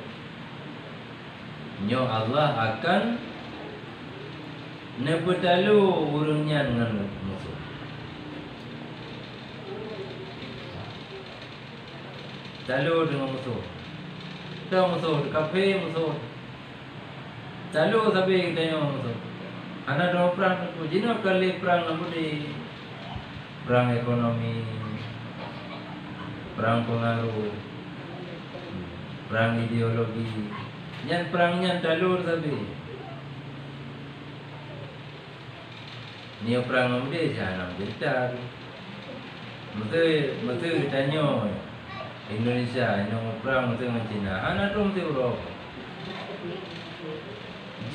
nyo Allah akan nepetalu orangnya dengan musuh. Talu dengan musuh. Tahu musuh, kafe musuh. Talu sampai kita yang musuh. Anak dua perang tu, jino kali perang namun di perang ekonomi, perang pengaruh, perang ideologi. Yang perangnya talur tapi. Ni perang namun di jangan berita. Mesti tanya Indonesia yang perang dengan Cina. Anak tu mesti urut.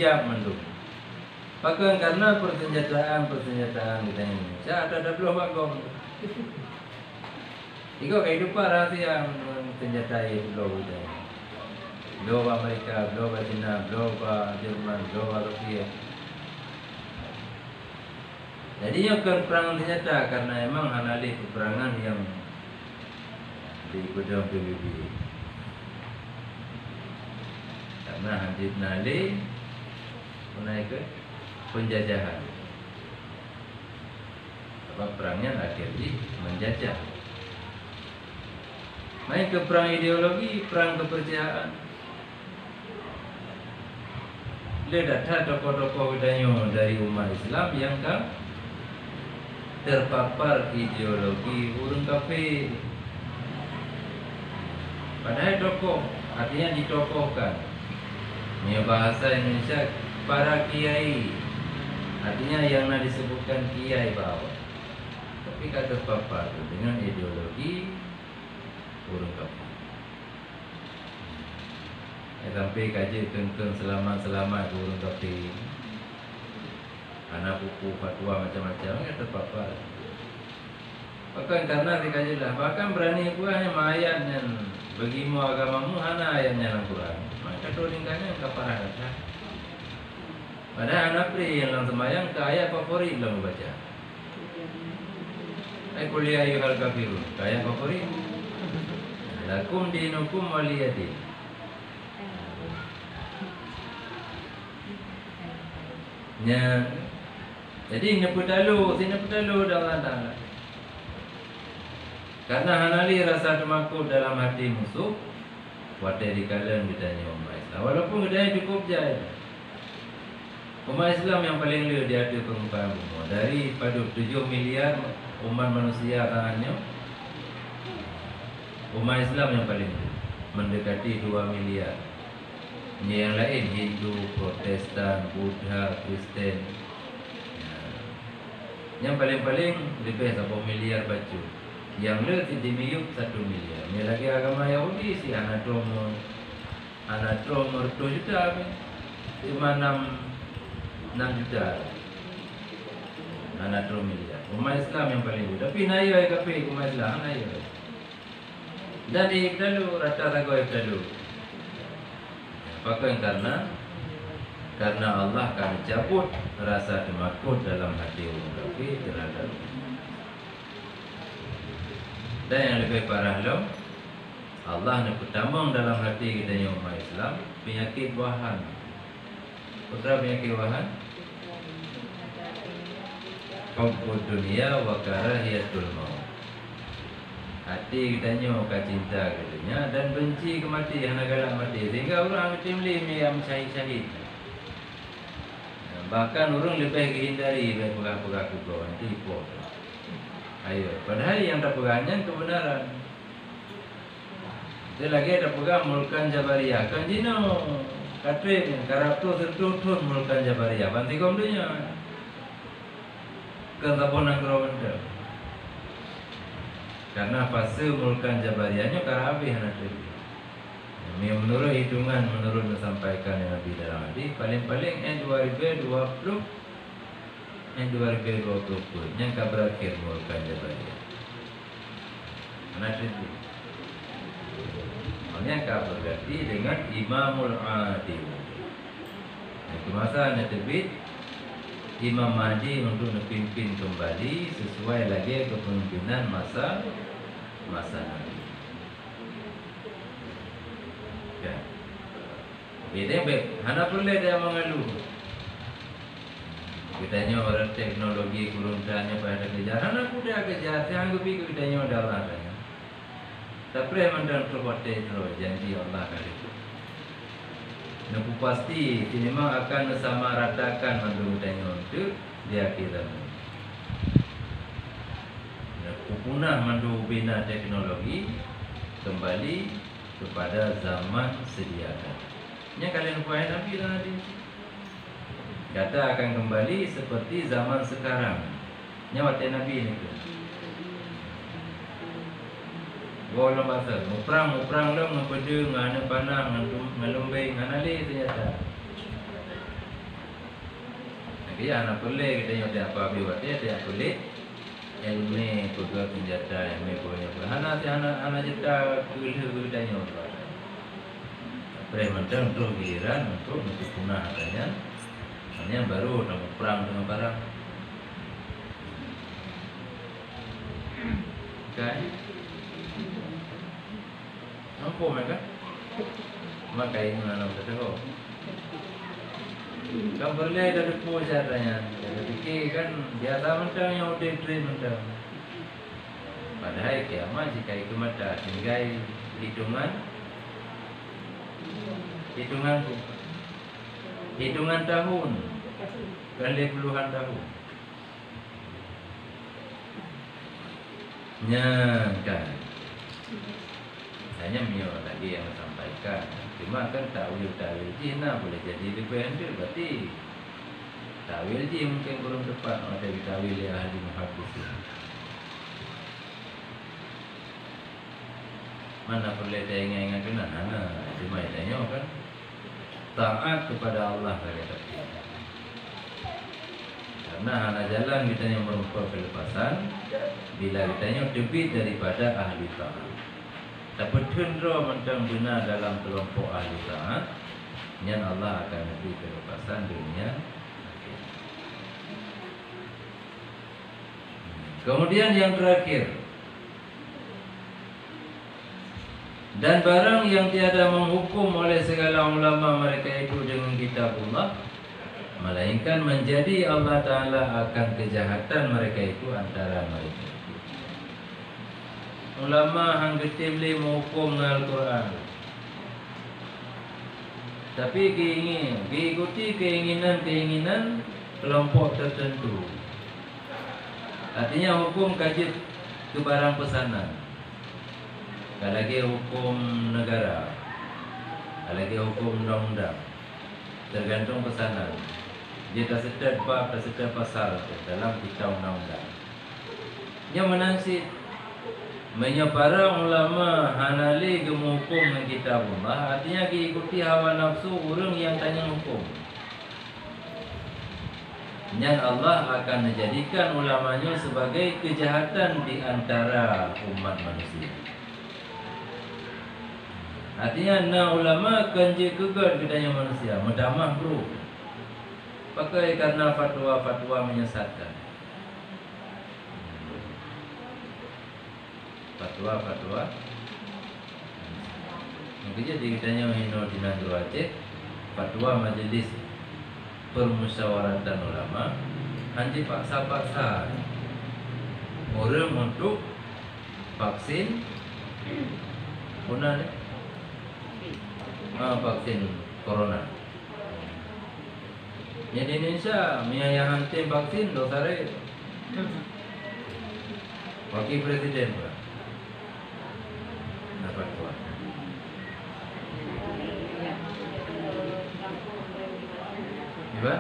Jap mendung. Bahkan karena persenjataan kita Indonesia ada belah bagong. Iko kehidupan rahasia senjatai belah kita. Belah Amerika, belah China, belah Jerman, belah Rusia. Jadinya perang senjata karena memang hanali peperangan yang di gudang PBB. Karena Hanjit Nali menaik ke penjajahan. Sebab perangnya akhirnya menjajah. Main ke perang ideologi, perang kepercayaan. Dia datang tokoh-tokoh widanyo dari umat Islam yang terpapar ideologi urung kafir. Padahal tokoh, artinya ditokohkan. Ini bahasa Indonesia para kiai, artinya yang disebutkan kiai bawah. Tapi kata terpapar dengan ideologi urung kafir. Sampai kaji kengkeng selamat urung kafir. Anak buku fatwa macam-macam yang terpapar. Bahkan karena dikajilah, bahkan berani buahnya ayat yang bagimu agamamu hana ayatnya Al-Quran. Maka tolingkannya kaparah kata. Padahal anak pri yang langsung sembahyang ke ayat favorit lah membaca. Kuliah ayuhal kafirun, ke ayat favorit. Lakum dinukum waliyadin. Jadi neputalu dalam tangan. Karena hanali rasa temakut dalam hati musuh, wadah dikalan ditanya umat Islam. Walaupun kita cukup jaya. Umat Islam yang paling lihat di hati permukaan bumi. Daripada 7 miliar umat manusia tangannya, umat Islam yang paling lihat. Mendekati 2 miliar. Yang lain Hindu, Protestan, Buddha, Kristen. Yang paling-paling lebih 1 miliar baju. Yang lebih dimiyuk 1 miliar. Ini lagi agama Yahudi si Anadromor 2 juta. Cuma 6 juta. Anadrom miliar. Umat Islam yang paling muda. Tapi nayo ay kape umat Islam nayo. Dan ikdalu rata rago ikdalu. Bahkan karena Allah akan cabut rasa temakut dalam hati orang kafir terhadap. Dan yang lebih parah lo, Allah nak pertambang dalam hati kita yang umat Islam penyakit wahan. Putra penyakit wahan? Hubbud dunia wa karahiyatul maut. Hati kita nyo ka cinta katanya dan benci kematian, galak mati. Sehingga orang timli yang syahid-syahid. Bahkan orang lebih hindari pegang-pegang kuku nanti ipok. Ayo, padahal yang tak pegangnya kebenaran. Dia lagi ada pegang mulkan Jabariyah. Kan jino katwe karakter tertutur mulkan Jabariyah. Banti komdunya. Kan tak pernah kerawanda. Karena fase mulkan Jabariyahnya karabi anak itu. Yang menurut hitungan menurut disampaikan yang Nabi dalam hadis paling-paling 2020 2020 yang akan berakhir mulkan Jabariyah. Anak itu. Ini akan berganti dengan Imamul Adil. Itu masa nak terbit Imam Mahdi untuk memimpin kembali sesuai lagi kepemimpinan masa Nabi. Ya. Beda hana boleh dia mengeluh. Kitanya orang teknologi kuruntannya pada kejar. Hana kuda kejar. Saya anggap itu kitanya ada Allah tanya. Tapi mandan terkote terus janji Allah kali itu. Naku pasti ini memang akan sama ratakan mandu kitanya itu dia kira. Naku punah mandu bina teknologi kembali kepada zaman sedia kala. Nya kalian puai Nabi tadi. Kata akan kembali seperti zaman sekarang. Nya waktu Nabi ini tu. Golong bahasa, muprang dah ngepede ngana panah ngelumbai nganali ternyata. Jadi anak boleh kita yang apa biwat dia tidak boleh. Ilmu pegang senjata, ilmu punya. Anak jeta kuliah tanya apa. Premantan untuk giran untuk punah katanya. Hanya baru nak perang dengan barang. Kan? Apa mereka? Maka ini mana betul? Kan boleh dari pun caranya. Jadi fikir kan biasa macam yang udah train macam. Padahal kiamat jika itu mata tinggal hitungan tahun kali puluhan tahun. Kan? Hanya Mio lagi yang sampaikan. Cuma kan tawil Cina boleh jadi dependent berarti tawil Cina mungkin belum tepat ada tawil yang ahli muhaddis. Mana boleh dia ingat kena cuma tanya kan taat kepada Allah kata dia. Karena hana jalan kita yang merupakan kelepasan bila kita terbit daripada ahli taat. Tapi tundra macam benar dalam kelompok ahli taat, yang Allah akan beri kelepasan dunia. Kemudian yang terakhir, dan barang yang tiada menghukum oleh segala ulama mereka itu dengan kitabullah, melainkan menjadi Allah Ta'ala akan kejahatan mereka itu antara mereka. Ulama hang getih boleh menghukum Al-Quran, tapi ikuti keinginan kelompok tertentu. Artinya hukum kaji ke barang pesanan. Kalau lagi hukum negara, kalau lagi hukum undang-undang, tergantung pesanan. Dia tak setel bab, tak setel pasal dalam kitab undang-undang. Yang menangsit para ulama hanali gemukum dengan kitab Allah, artinya ikuti hawa nafsu orang yang tanya hukum. Dan Allah akan menjadikan ulamanya sebagai kejahatan di antara umat manusia. Artinya ulama akan kegar kedanya manusia, mendamah bro. Pakai karena fatwa-fatwa menyesatkan. Fatwa-fatwa Mungkin jadi kitanya hino dina Aceh fatwa Majelis Permusyawaratan Ulama anji paksa-paksa orang untuk vaksin guna nih vaksin corona. Ya di Indonesia miayahan tim vaksin dosare wakil presiden Pak dapat kuat. Gimana?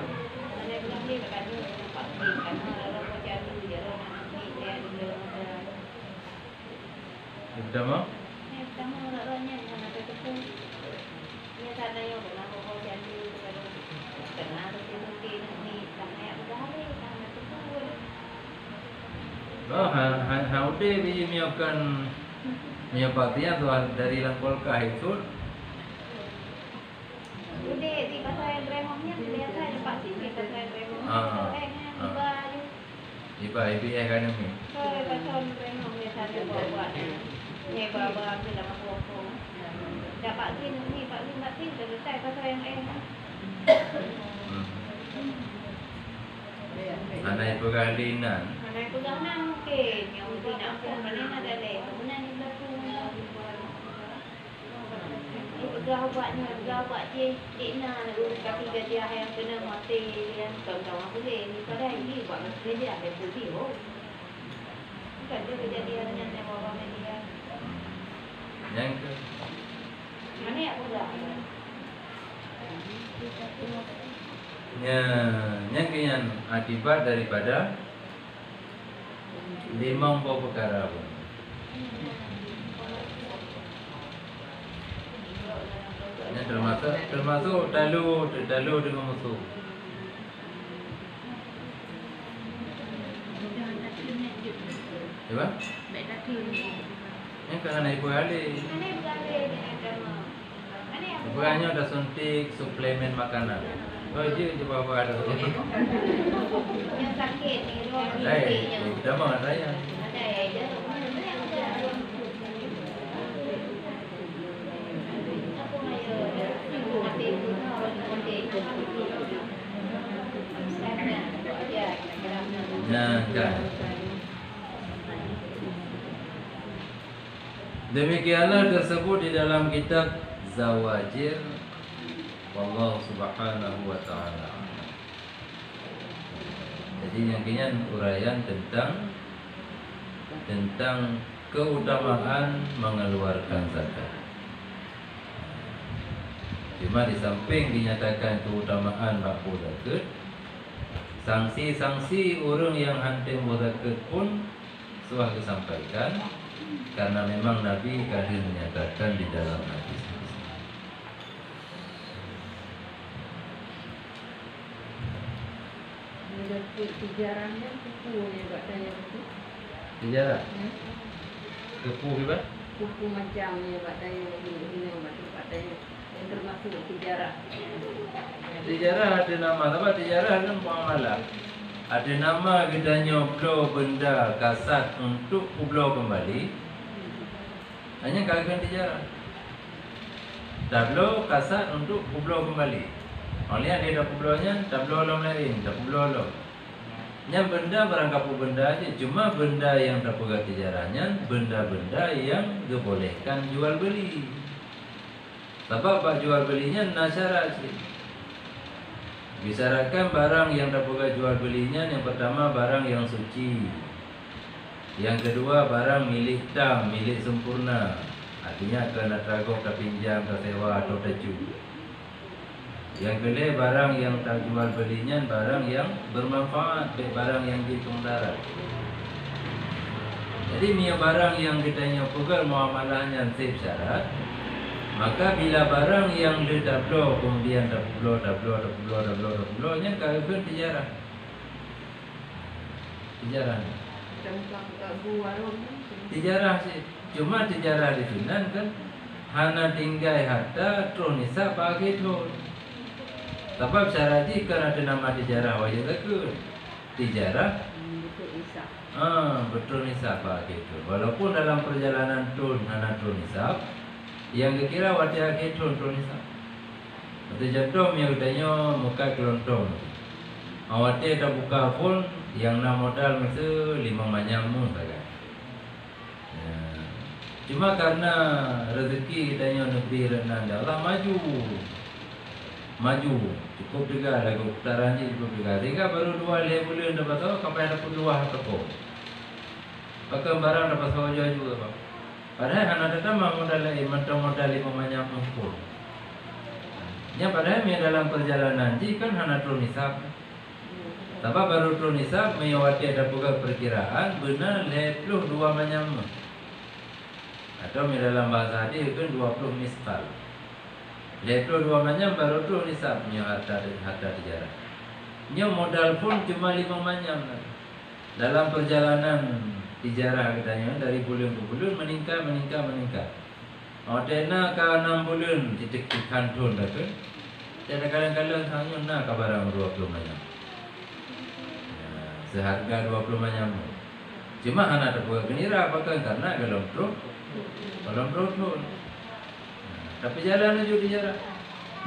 Sudah mau? Oh, udah biji miakan miapatinya tuh dari langkol itu. Udah di pasal remongnya biasa ada vaksin di pasal remong. Iba kan ini. Kalau pasal remong biasanya bawa-bawa. Ni bawa-bawa ke dalam toko. Dah vaksin ni vaksin selesai pasal yang Anak ibu kalinan. Anak ibu kalinan mungkin yang tidak pun mana ada leh. Kemudian ni berlaku. Gawat je Dina tapi dia yang kena mati yang kawan-kawan boleh ni pada ini buat kerja ada video. Bukan dia kejadian yang bawa media. Yang ke Mana yang pula? yang kian akibat daripada 5 perkara pun. Yang termasuk dalu dengan musuh. Coba? Yang kerana ibu Ali. Ibu hanya ada suntik suplemen makanan. Oh, je apa ada. Yang sakit ni ruang Ada, dah mau saya. Ada je. Nah, kan. Demikianlah tersebut di dalam kitab Zawajir Wallahu subhanahu wa ta'ala. Jadi yang kini uraian tentang keutamaan mengeluarkan zakat. Cuma di samping dinyatakan keutamaan bakul zakat, sanksi-sanksi orang yang hantim zakat pun sudah disampaikan karena memang Nabi kadang menyatakan di dalam hadis. Sejarahnya kuku ni buat saya tu. Sejarah? Kepu ke? Kuku macam ni buat saya ini buat saya yang termasuk sejarah. Sejarah ada nama apa? Sejarah ada muamalah. Ada nama kita nyoblo benda kasat untuk ublo kembali. Hanya kagak sejarah. Tablo kasat untuk ublo kembali. Oleh ada ublonya, tablo lo lain, tablo lo. Yang benda berangkap benda aja, cuma benda yang terpegat sejarahnya, benda-benda yang dibolehkan jual beli. Sebab pak jual belinya nasyarat sih. Bisarakan barang yang terpegat jual belinya, yang pertama barang yang suci, yang kedua barang milik tam, milik sempurna. Artinya kena tragok, terpinjam, tersewa atau terju. Yang kedua barang yang tak jual belinya barang yang bermanfaat, barang yang ditunggaran. Jadi mia barang yang ditanya pegal muamalahnya sip syarat, maka bila barang yang ditablo kemudian tablo nya kagak sejarah. Sejarah sih. Cuma sejarah di Sunan kan hana tinggai harta tronisa bagi tu. Sebab syaraji kan ada nama sejarah wajib takut. Sejarah betul nisab itu. Walaupun dalam perjalanan tun hana tun nisab, Yang kira watia ketron tronisa. Atau jatuh yang katanya muka kelontong. Awate dah buka pun yang nak modal mesti 5 manyamu saja. Cuma karena rezeki katanya negeri rendah, Allah maju cukup juga lagu putarannya cukup juga. Sehingga baru 2 bulan dapat tahu sampai dapat 2 toko. Pakai barang dapat saja juga pak. Padahal anak datang modal 5 manyamu pun. Yang padahal dalam perjalanan jika anak turun nisab. Tapi baru turun nisab meyawati ada buka perkiraan benar 22 macam. Atau dalam bahasa hadis kan 20 misqal. 22 macam baru turun nisab harta tijarah. Nya modal pun cuma 5 macam. Dalam perjalanan tijarah katanya dari bulan ke bulan meningkat. Ordena ke 6 bulan ditekik kantun dah kan. Jadi kadang-kadang hanya nak barang 20 macam. Seharga 20 macam. Cuma anak terbuat genira apakah karena dalam truk tu. Tapi jalan aja dijarah.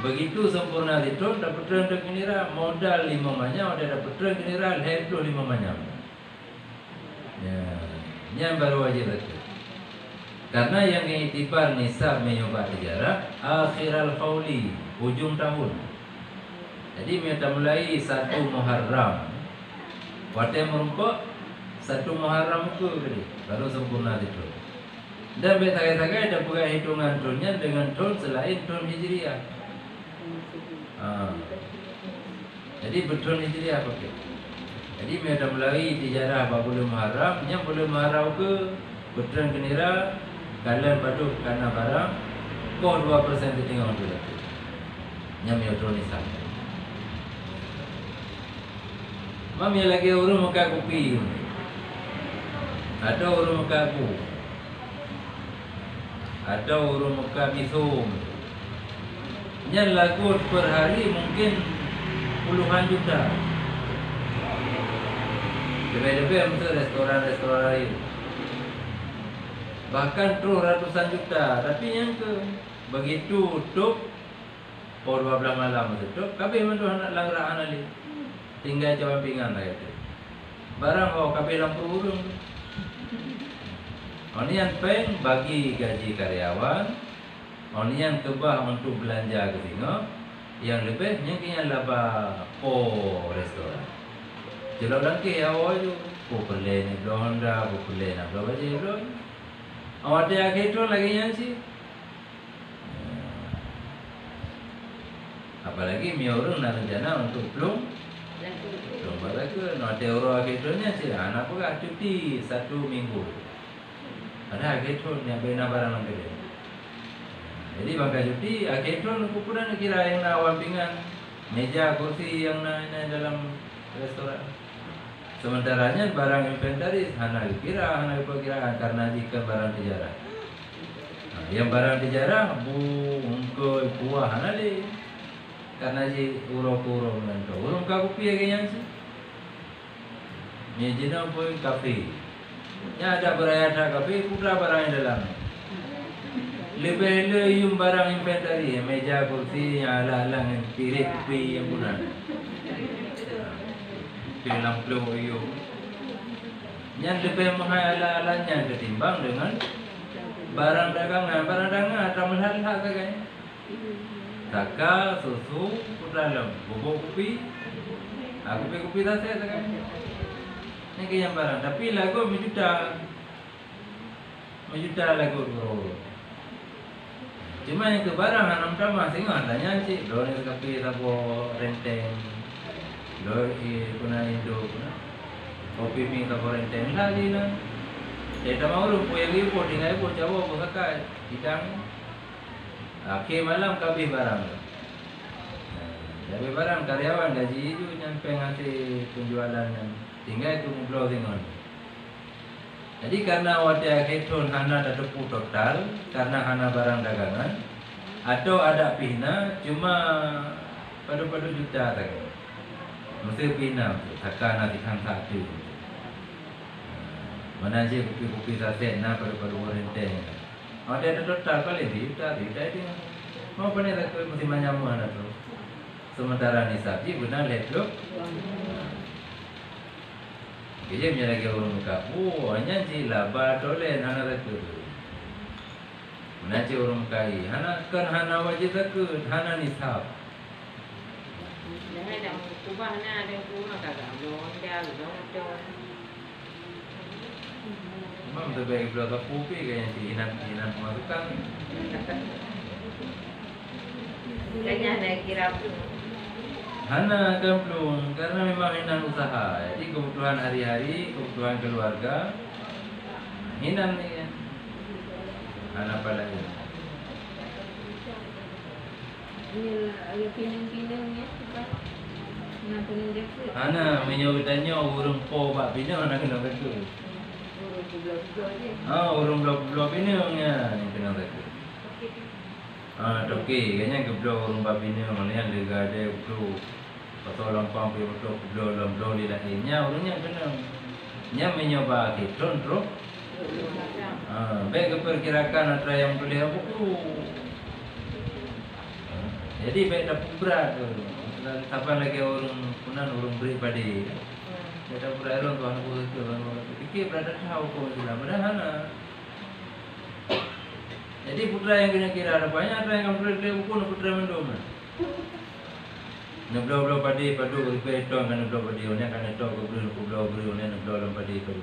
Begitu sempurna itu dapat tren genira modal 5 macam, ada dapat tren genira 25 macam. Yang baru aja betul. Karena yang itibar nisab menyoba tijarah akhiral qauli ujung tahun. Jadi kita mulai 1 Muharram. Waktu merumpuk 1 Muharram itu baru sempurna itu. Dan betagai-tagai ada buka hitungan tahunnya dengan tahun selain tahun Hijriah. Jadi betul Hijriah pakai. Jadi kita mulai tijarah bulan Muharram, yang bulan Muharram ke betul genira kalian padu karena barang kau 2% tinggal tu dah. Yang betul nisab. Mami lagi urung muka kopi. Ada urung muka aku. Ada urung muka bisum. Yang lagu per hari mungkin puluhan juta. Lebih-lebih untuk restoran-restoran lain. Bahkan terus ratusan juta. Tapi yang ke begitu tutup por 12 malam tutup. Kami mentu anak langraan ali. Tinggal jawab pinggan lah itu. Barang kabeh lampu urung. Onian peng bagi gaji karyawan. Onian kebah untuk belanja ke sini. Yang lebihnya kena laba restoran. Jelok lagi awal tu. Populeh ni belah Honda, populeh nak belah baca belah. Awak ada akhir tu lagi yang sih. Apalagi mi orang nak rencana untuk belum pada ke nak ada orang akhirnya sih anak pun cuti 1 minggu. Ada akhir yang bina barang lagi. Jadi bangka cuti akhir tu ukuran kira yang nak wampingan meja kursi yang nak dalam restoran. Sementaranya barang inventaris hana perkiraan karena jika barang tijarah. Yang barang tijarah bungkul buah hana deh. Karena si urok-urok nanti, urok kaku piye kayaknya sih. Ni jenis pun kafe. Ya ada berayat kafe, putra barang yang dalam. Lebih yung barang inventari, meja kursi yang ala-ala yang pirit pi yang punan. Pilang pelu yung. Yang lebih mahal ala-alanya ketimbang dengan barang dagangan ada mahal kagaknya. Taka, susu, dalam bubuk kopi. Kopi dah saya sekarang. Ini kaya barang. Tapi lagu menjuta lagu bro. Cuma yang ke barang anam sama singa tanya cik. Lo ni kopi tabo renteng. Lo kuna Indo kuna. Kopi mi tabo renteng lagi na. Jadi mau lu punya lipo tinggal ibu jawab bukan hidang. Akhir malam kabeh barang. Kabeh barang karyawan gaji itu nyampe ngasih penjualan tinggal itu closing on. Jadi karena wadah akhir tahun hana ada tepu total karena hana barang dagangan atau ada pihna cuma pada juta saja. Mesti pihna takkan nanti kan satu. Mana je kopi-kopi saset na pada renteng. Ada total kali dia dia. Mau pernah tak mesti macam mana tu. Sementara ni sapi benar letlok. Jadi menyalahkan orang muka. Hanya si laba toleh hana tak tu. Mana si orang muka ini. Hana wajib tak tu. Hana ni sahab. Jangan dah ubah na ada kurang kagak. Belum dia belum. Memang terbaik berapa kopi kayaknya si hinan pemasukan. Kayaknya ada kira pun. Hana akan belum karena memang hinan usaha. Jadi kebutuhan hari-hari, kebutuhan keluarga, hinan ni kan. Hana pada ini. Ini agak pinang-pinang ya, sebab nak pinang dekat. Hana menyebutnya urung po bak pinang hana kena betul. Urung blok-blok je. Urung blok pinangnya ni kena betul. Toki kayaknya geblok urung bak pinang ni yang lega ada betul. Pasal lampang pergi betul geblok di lainnya urungnya kena. Nya menyoba kitron terus. Baik keperkirakan antara yang boleh apa tu. Jadi baik dah berat tu. Kapan lagi orang punan orang beri padi. Dah berat orang tuan aku tu orang fikir berada tahu kau sudah berhana. Jadi putra yang kena kira ada banyak ada yang putra dia pun putra mendom. Neblo padi padu ripeton kan neblo padi onya kan itu kublo onya neblo padi padu.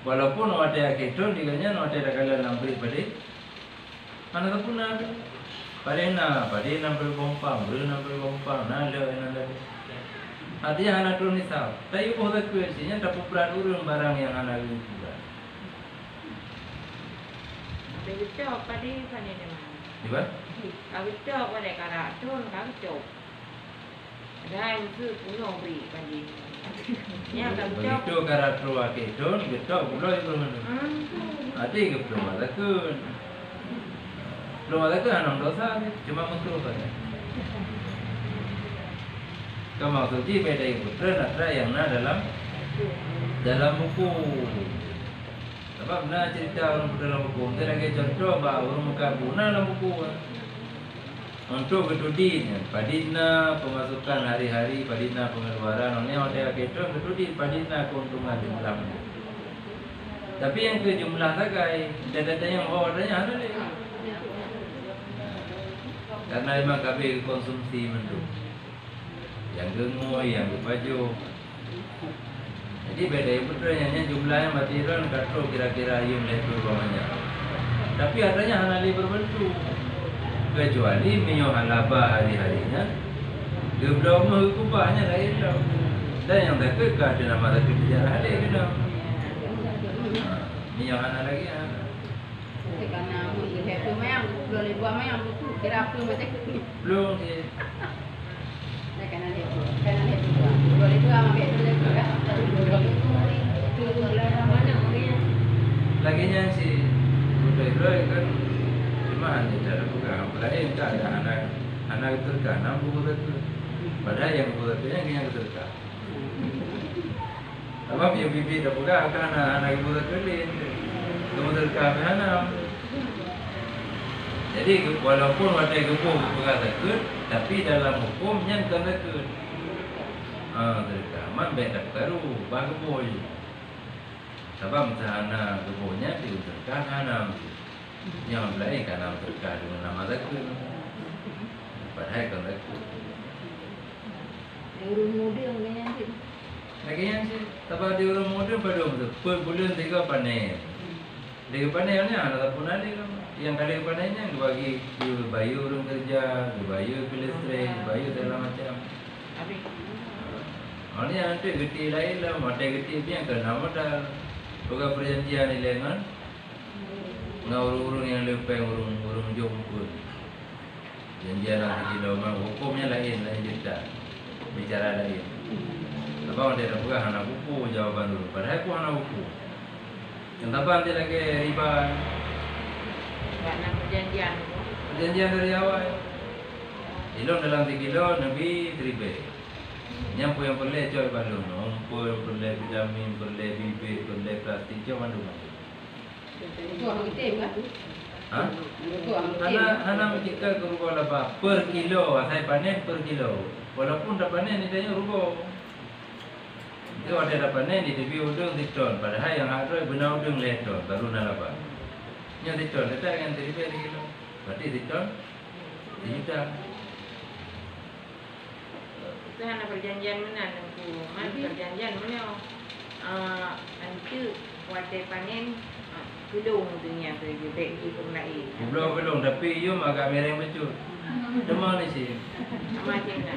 Walaupun ada keton diganya ada kala nampri padi. Mana tu pun ada. Padena bergompang, bergompang, nada. Artinya anak turun nisab. Tapi boleh kuasinya dapat berat barang yang anak itu. Begitu padi pani ni mana? Diba? Begitu pada karak turun begitu. Ada itu pulau beri padi. Ya begitu. Begitu karakter keton, betul pulau itu mana? Ada ke pulau ada ke? Belum ada ke anak dosa cuma makruh saja. Kamu suci beda itu putra yang dalam buku. Sebab nak cerita orang putra dalam buku. Saya lagi contoh bahawa orang muka guna dalam buku. Untuk ketudin, padina pemasukan hari-hari, padina pengeluaran. Orang ada ketudin, ketudin padina keuntungan jumlah. Tapi yang ke jumlah tagai, data yang bawa adanya ada lagi. Karena memang kami konsumsi mendung. Yang gengoy, yang baju. Jadi beda putranya jumlahnya material katro kira-kira yung level bawahnya. Tapi adanya hanali berbentuk. Kecuali menyohalaba hari-harinya. Dia belum mengubahnya lain dah. Dan yang tak kekal ada nama lagi bicara ada ke dah. Menyohana lagi ada. Karena melihat tu memang boleh buat memang betul. Kira apa macam ni? Belum dia. Karena dia boleh buat ambil tu kan. Laginya si budak-budak kan cuma hanya cara pegang. Lain tak ada anak terkanam buku itu. Padahal yang buku itu yang terkan. Sebab yang bibi dah pegang kan anak buku itu lain. Kemudian terkan anak. Jadi walaupun ada gebuk pegang takut, tapi dalam hukumnya bukan takut. Terkaman baik tak taruh bahagian je. Sebab misalnya gebuknya diuturkan hanam. Yang lain kan nama terkait dengan nama takut. Padahal kan takut. Urung muda kayaknya sih. Kayaknya sih, sebab di urung muda pada per bulan 3 panen. 3 panen ni anak pun ada kan. Yang kali panennya dibagi bayu urung kerja, bayu listrik, bayu segala macam. Habis. Ini nanti geti lain lah, mata geti dia kena modal. Bukan perjanjian ni lengan. Nah urung-urung yang lebih urung jumpa. Janjian lagi kilo mah hukumnya lain cerita. Bicara lain. Apa dia dah bukan anak buku jawaban dulu. Padahal aku anak buku. Yang apa nanti lagi riba. Karena perjanjian. Perjanjian dari awal. Kilo dalam 3 kilo Nabi riba. Yang boleh coy balon, boleh vitamin, boleh bibit, boleh plastik, cuma dulu. Itu orang kita kan? Ha? Hana jika rugo laba per kilo, saya panen per kilo. Walaupun dah panen ni tanya rugo. Itu ada dah panen di tepi udang diton. Padahal yang ada benar udang leton baru nak laba. Yang diton letak dengan tepi kilo. Berarti diton dijuta. Itu hanya perjanjian mana nanti, mana perjanjian mana? Nanti waktu panen kedung tu yang terjebak di pemulai. Belum, tapi you agak mereng betul. Demam ni sih. Macam mana?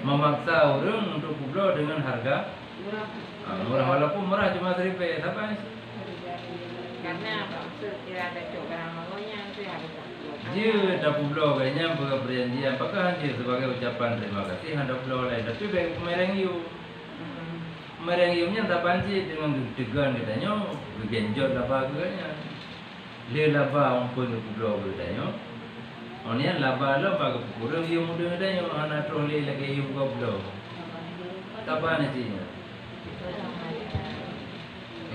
Memaksa orang untuk kublo dengan harga murah, walaupun murah cuma Rp1.000. Apa sih? Karena maksud kira ada cok barang maunya tu harus. Dia dah kublo kayaknya perjanjian. Apakah dia sebagai ucapan terima kasih hendak kublo lain. Tapi baik mereng you. Mereng you nya tak panci dengan degan katanya. Genjot laba katanya. Dia laba orang pun kublo katanya. Orang laba lo bagi kurang you muda katanya. Anak troli lagi you kublo. Tak apa nantinya.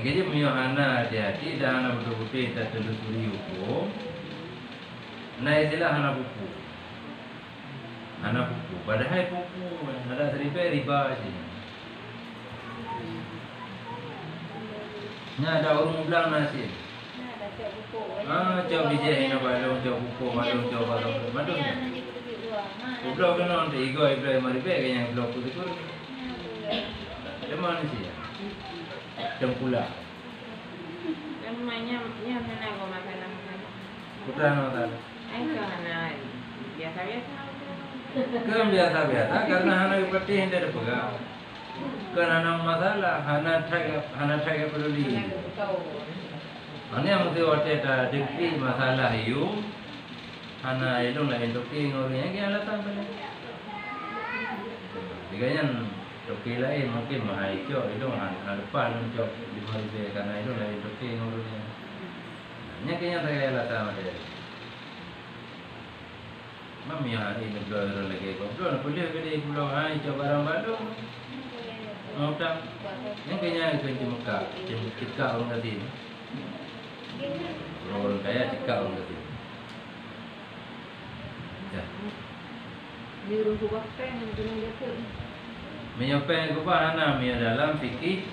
Jadi punya anak hati-hati dan anak betul-betul tak telusuri hukum. Nah itulah anak buku. Anak buku. Padahal buku ada riba saja. Nya ada orang bilang nasi. Jauh bijak ini balong, jauh buku, balong, jauh balong. Macam ni. Blog kan orang ego, ibu mari be yang blog tu tu. Ada mana sih? Tempula. Namanya mana kau makan. Putra nota. Itu hanya biasa-biasa. Kan biasa-biasa karena anak seperti yang dia pegang. Karena anak masalah, anak saya peduli. Anak mesti waktu ada dikti masalah itu, anak itu lah doki ngorinya kita latang balik. Dikanya doki lain mungkin mahaijo itu anak depan untuk dimulai karena itu lah doki ngorinya. Nya kayaknya saya latang ada. Mami hari ini belum lagi belum boleh ke pulau hai coba barang baru. Mau tak? Yang kayaknya itu Mekah, Cika orang tadi. Orang kaya Cika orang tadi. Ya. Di rumah pen yang kena jatuh. Menyampaikan kepada anak dalam fikih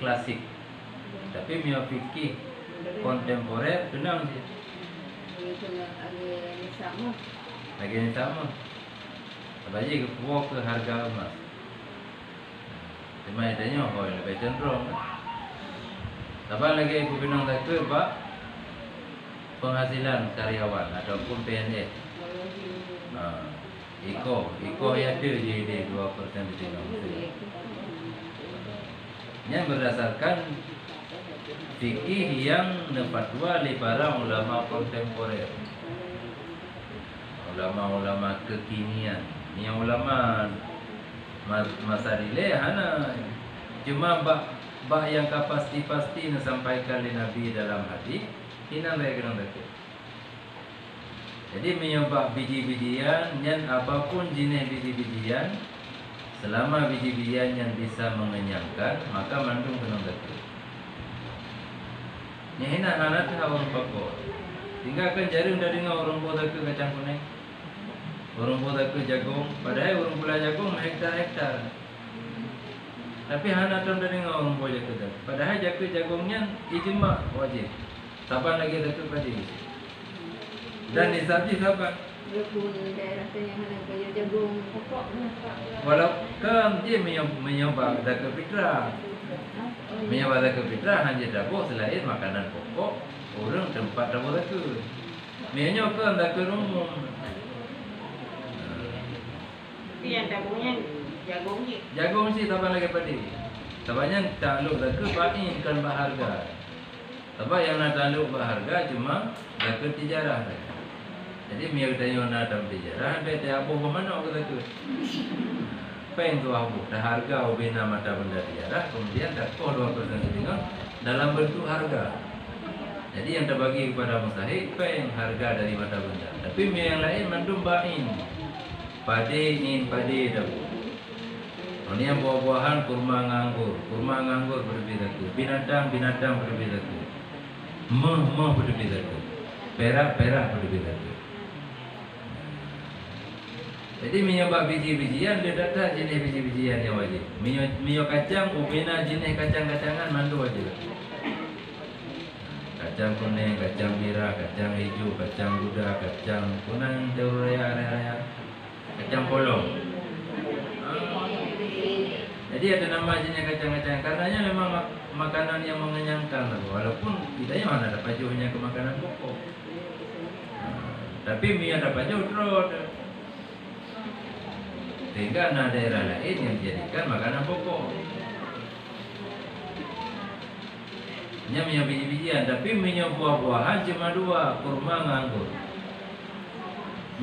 klasik. Tapi fikih kontemporer tenang sih. Lagi ni sama. Bagi ke harga emas. Cuma adanya oh lebih cenderung. Tapi lagi aku pinang tak pak penghasilan karyawan ataupun PNS. Iko ya ada jadi 2% di sini. Yang berdasarkan fikih yang fatwa oleh para ulama kontemporer, ulama kekinian. Yang ulama masa dile hana cuma bak yang pasti disampaikan oleh Nabi dalam hadis ina lagi kena baca. Jadi menyebab biji-bijian dan apapun jenis biji-bijian selama biji-bijian yang bisa mengenyangkan maka mandung kena baca. Nyahina anak orang pakor. Tinggalkan jaring dari orang bodoh ke kacang kuning. Orang bodoh ke jagung, padahal orang pula jagung hektar-hektar. Tapi hana tam dari orang bodoh ke jagung. Padahal jagungnya ijma wajib. Saban lagi dekat padi. Dan nisabji saban. Walaupun dia menyebab zakat fitrah. Menyebab zakat fitrah hanya dapur selain makanan pokok, orang tempat dapur zakat. Menyebab zakat umum. Tapi yang dapurnya jagung sih tambah lagi padi. Tabannya takluk zakat bain kan berharga. Sebab yang nak takluk berharga cuma zakat tijarah. Jadi miak tanya nak dalam tijarah, bete abu mana aku zakat. Peng tu abu, dah harga ubina mata benda tijarah, kemudian tak 2% setengah dalam bentuk harga. Jadi yang terbagi kepada mustahik peng harga dari mata benda. Tapi miak yang lain mandum bain. Padi dapur. Ini yang buah-buahan kurma nganggur berbeda tu. Binatang berbeda tu. berbeda tu. Perak berbeda tu. Jadi minyak biji-bijian dia tak jenis biji-bijian yang wajib. Minyak kacang, ubina jenis kacang-kacangan mandu wajib. Kacang kuning, kacang merah, kacang hijau, kacang muda, kacang kuning, telur raya, kacang polong. Jadi ada nama jenis kacang-kacangan. Karenanya memang makanan yang mengenyangkan. Walaupun tidaknya mana ada pajuhnya ke makanan pokok. Tapi mie ada pajuh terus. Sehingga ada daerah lain yang dijadikan makanan pokok. Minyak biji-bijian, tapi minyak buah-buahan cuma dua, kurma nganggur.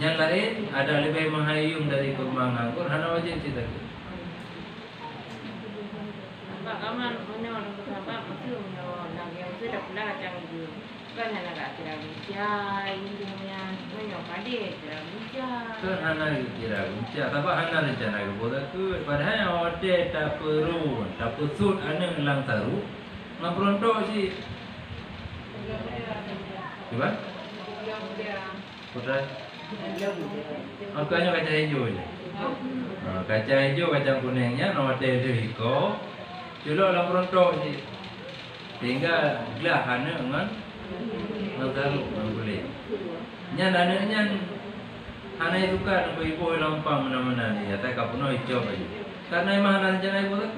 Yang lain ada lebih menghayung dari kurma nganggur, hana wajib kita. Pak kaman menyo sampai mesti menyo nang yang sudah pula kacang itu. Kan hana gak kira bijai intinya menyo pade kira bijai. Kan hana kira bijai, tapi hana rencana kepada tu. Padahal yang ada tak perlu, tak pusut ane lang taru. Ngapronto sih. Coba? Putra. Makanya kacang hijau je. Kacang hijau, kacang kuningnya nama teh hiko. Celok lang pronto sih. Sehingga gelah hana dengan taruh boleh. Nyan anaknya hana itu kan ibu lampang mana-mana ni. Kata kapuno hijau aja. Karena emang hana rencana ibu tak.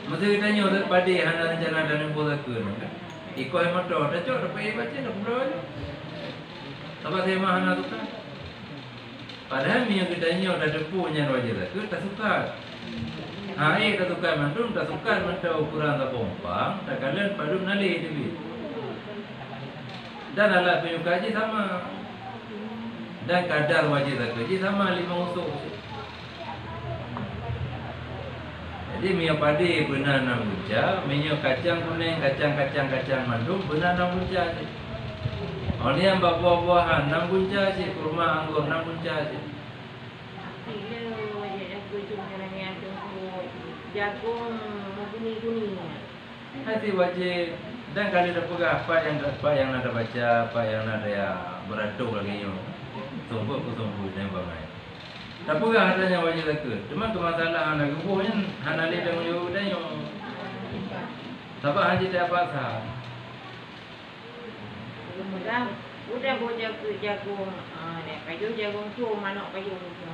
Masa kita nyoret padi hana rencana dan ibu tak kan. Iko yang motor, dah cok dapat baca dah pula je. Sebab saya mah hana tu kan. Padahal yang kita nyoret dah depunya wajib tak suka. Hai tak suka mantum, tak suka mantum ukuran tak pompang, tak kalian padu nali tu. Dan alat penyuka haji sama. Dan kadar wajib haji sama 5 usuk. Jadi minyak padi benar 6 bunca, minyak kacang kuning, kacang mandum benar 6 bunca. Ini yang buah-buahan 6 bunca sih, kurma anggur 6 bunca sih. Jagung kuning-kuning. Hati wajib. Dan kali dah pegang apa yang ada baca, apa yang ada yang beratuk lagi yo. Sungguh dan bangai. Tak pegang adanya wajib lagi. Cuma kemasalah anak gebuhnya hana le dang yo dan yo. Sebab haji tak pasal. Udah bawa jagung. Nek kayu jagung tu manok kayu tu.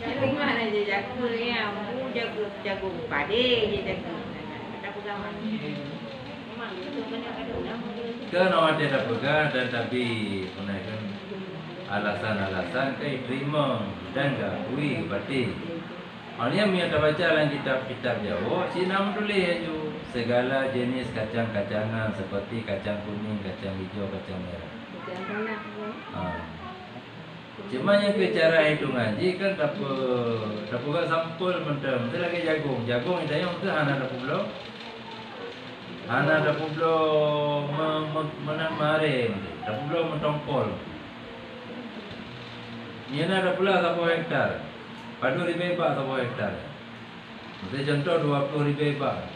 Jagung mana je jagung ya, jagung pade je jagung. Tak pegang mana. Memang itu banyak ada ulama dia. Kan awak tidak pegang dan tapi menaikkan alasan-alasan ke terima dan tak kui berarti. Awalnya minta baca dalam kitab-kitab Jawa, Cina tulis aja segala jenis kacang-kacangan seperti kacang kuning, kacang hijau, kacang merah. Cuma yang ke cara hitung ngaji kan tak buka sampul mentem. Itu lagi jagung. Jagung itu yang tu hana ada pulau. Hana ada pulau menamarin. Ada pulau mentongkol. Ini ada pula 10 hektar. Padu ribu pak 10 hektar. Maksudnya contoh 20 ribu pak.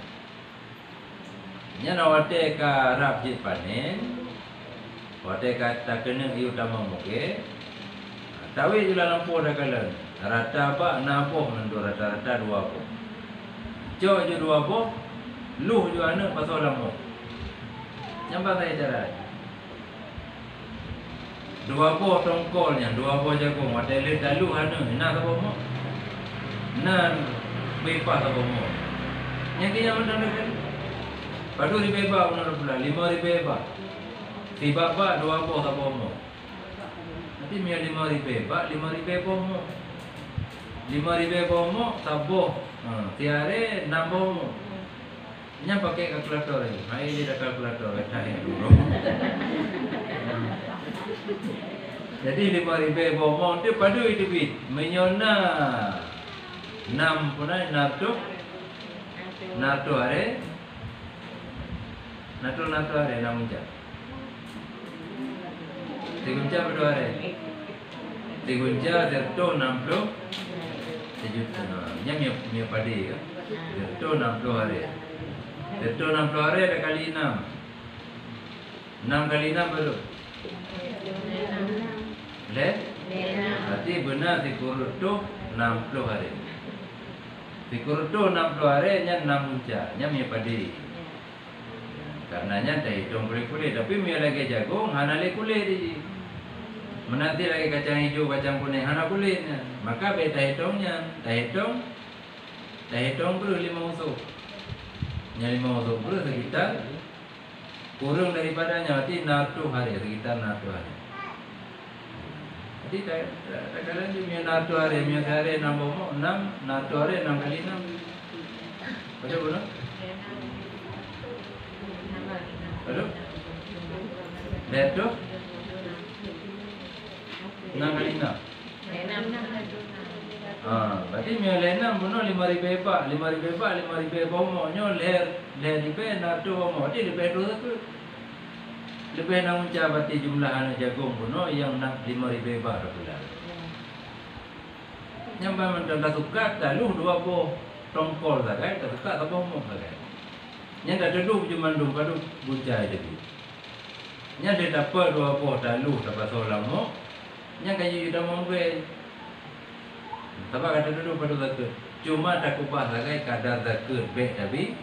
Ini nawate ka rapjit panen. Wate ka tak kena utama muke. Tawi jula lampu dah kalan. Rata apa? 6 poh nandu rata-rata 2 poh. Cok je 2 poh. Luh je anak pasal lampu. Nampak saya cara. 2 poh tongkolnya, 2 poh jagung. Ada le dalu anak. Nak apa mo? Nan bepa apa mo? Yang kena mana kan? Padu ribu ba benar pula 5 ribu ba. Tiba ba 2 poh apa mo? Nanti minyak 5 ribu pak, 5 ribu pomo. 5 ribu pomo, saboh. Tiare 6 pomo. Nya pakai kalkulator ni. Hai dia ada kalkulator, tanya dulu. Jadi 5 ribu pomo tu padu itu bit. Menyona 6 punai nato are. Nato are 6 jam. Tigunca berapa hari? Tigunca serto 60 sejuta. Yang padi kan? Itu 60 hari. Itu 60 hari ada kali 6. 6 kali 6 baru. Le? Berarti benar sikur itu 60 hari. Sikur itu 60 hari nya 6 muncak, nya mi padi. Karenanya dah hitung kulit-kulit, tapi mi lagi jagung hana le kulit di. Menanti lagi kacang hijau, kacang kuning hana kulitnya. Maka beta hitungnya, dah hitung perlu 5 usuk. Nya 5 usuk perlu sekitar kurang daripadanya, berarti 60 hari, sekitar 60 hari. Jadi kadang-kadang dia 60 hari, mi sehari 6 hari 6 kali 6. Betul betul? Betul? Lihat tu? 6 kali 6. Berarti mi lenam bunuh 5,000 ebak, 5,000 ebak, 5,000 ebak umumnya ler lebih nak tu umum, jadi lebih tu tu. Lebih nak uncap berarti jumlah anak jagung bunuh yang nak 5,000 ebak dah pula. Yang mana dah suka dah lu 20 tongkol dah kan, dah suka tak umum dah kan. Yang dah duduk cuma duduk padu bucai jadi. Yang dia dapat 20 talu dapat solamo. Yang kayu dah mungkin. Sebab kata dulu pada zakat. Cuma tak ubah lagi kadar zakat baik tapi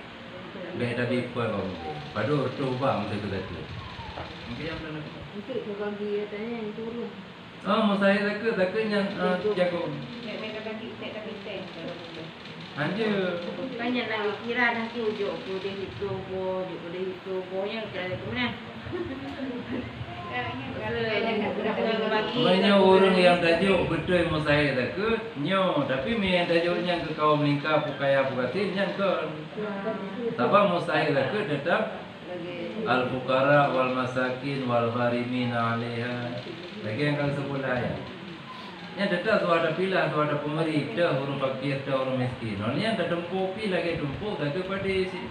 apa mungkin. Pada tu ubah mesti zakat. Mungkin yang mana? Untuk bagi katanya yang turun. Saya zakat yang jagung. Mereka bagi set Hanya Banyak lagi kira nanti ujuk boleh hitung boleh kira ke mana? banyak orang yang tajuk betul musahid zakat nyo, tapi mi yang tajuknya ke kaum lingkar pukaya pukatin yang ke sebab musahid zakat tetap al fuqara wal masakin wal gharimin 'alaiha. Lagi yang kalau sebelah ya. Yang tetap tu ada pilah, tu ada pemberi, dah orang fakir, dah orang miskin. Yang tak tempuk pi lagi tempuk zakat pada sini.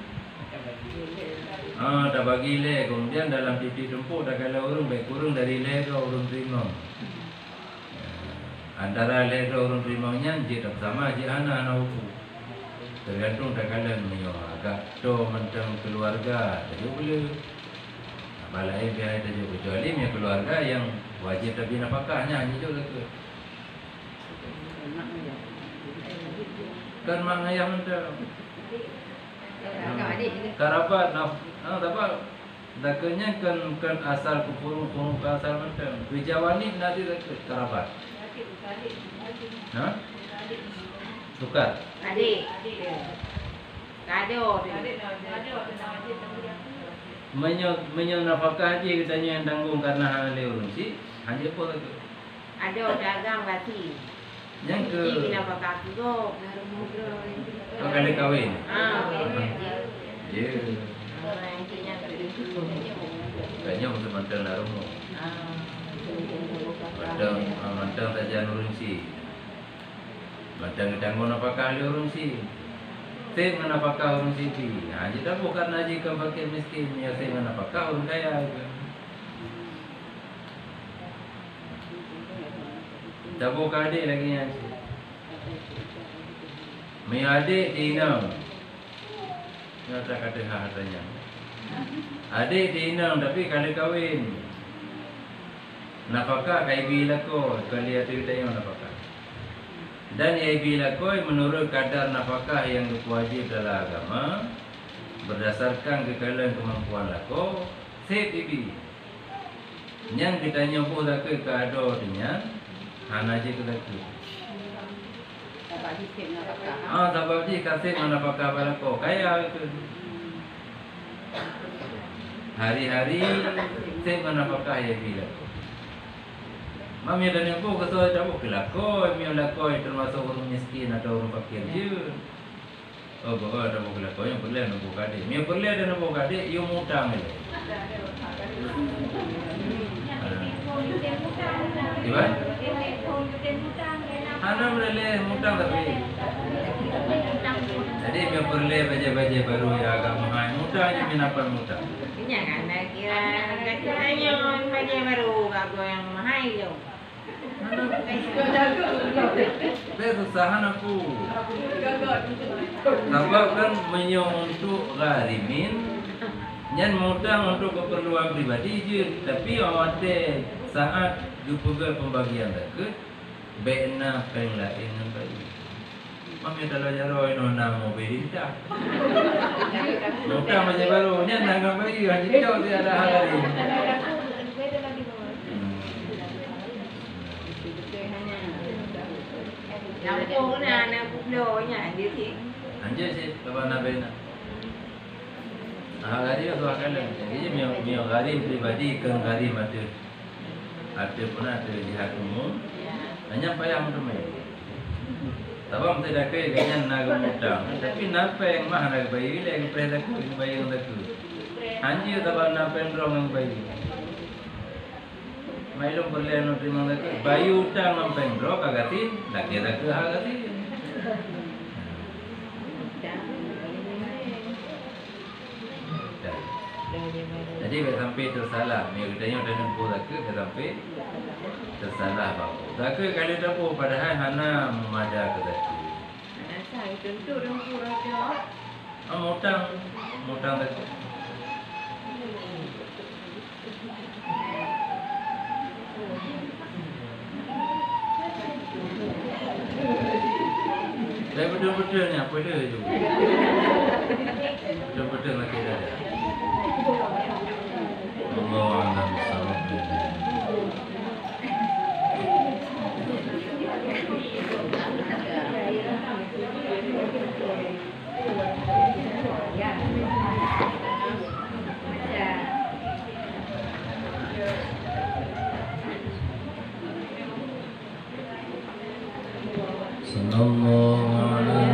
Dah bagi le, kemudian dalam titik tempuk dah kalau orang baik kurang dari le ke orang terima. Antara le ke orang terimanya je tak sama je anak hukum. Tergantung dah kalau menyo agak to mentang keluarga, jadi boleh. Balai biar ada juga kecuali punya keluarga yang wajib tapi nafkahnya hanya juga ke. Kan mak ayah mentang. Karabat dapat dakenya kan asal kupurung asal mentang. Wijawani nanti karabat. Tukar. Adik. Kado. Menyo nafkah je katanya yang tanggung karena hal urun si hanya apa lagi. Ada dagang berarti. Yang ke nafkah tu kali kahwin. Ya. Kayaknya untuk mantan larumu. Mantan saja urun si. Mantan tanggung nafkah urun si. Saya menapakah orang sini. Jadi bukan haji ke fakir miskin. Ya saya menapakah orang kaya. Tak buka adik lagi yang mi adik diinam. Nyata kata hartanya. Adik diinam tapi kali kahwin. Nafkah kai bilako kali ada kita yang nafkah. Dan ibi lakoi menurut kadar nafkah yang wajib dalam agama berdasarkan kekayaan kemampuan lako set ibi. Yang kita nyampu zakat ke ado dengan hana je ke zakat. Sebab dia kasih nafkah balako kaya itu. Hari-hari set nafkah ibi lako. Mami dan ibu kata tak boleh lakoi, mi lakoi termasuk orang miskin atau orang fakir je. Bawa ada boleh lakoi yang boleh nak buka dia. Mi boleh ada nak buka dia, you mutang ni. Iban? Hana boleh mutang tapi. Jadi mi boleh baca-baca baru ya agak mahal. Mutang je mi nampak mutang. Jangan nak kira katanya baca baru aku yang mahal je. Saya susahan aku. Sebab kan menyong untuk garimin, nyan modang untuk keperluan pribadi je. Tapi awate saat juga pembagian deket, bena peng lain dengan bayi. Mami kalau jaro ino namo beri dah. Modang macam baru, nyan dengan bayi, hanya jauh dia ada hal lain. Yang tu na puklonya dia sih. Anjir sih, kapan nabe na. Gari tu akan jadi mio gari pribadi ke gari mati. Ada pun ada jihad umum. Hanya payah untuk main. Tabam tidak kaya ganyan naga mudang. Tapi napa yang mah naga bayi lagi pereda ku ini bayi untuk tu. Anjir tabam napa yang dorong yang bayi. Mailum boleh no terima lagi. Bayi utang napa yang dorong kagatin, lagi ada ke hagatin. Jadi sampai tersalah. Mereka tanya udah nempuh tak sampai tersalah bapak. Tak kali dapur padahal hana memada ke tadi. Saya tentu orang pura Mutang tak. Saya betul-betul ni apa dia tu? Betul-betul lagi dah. Allah anda bersama. Sallallahu alaihi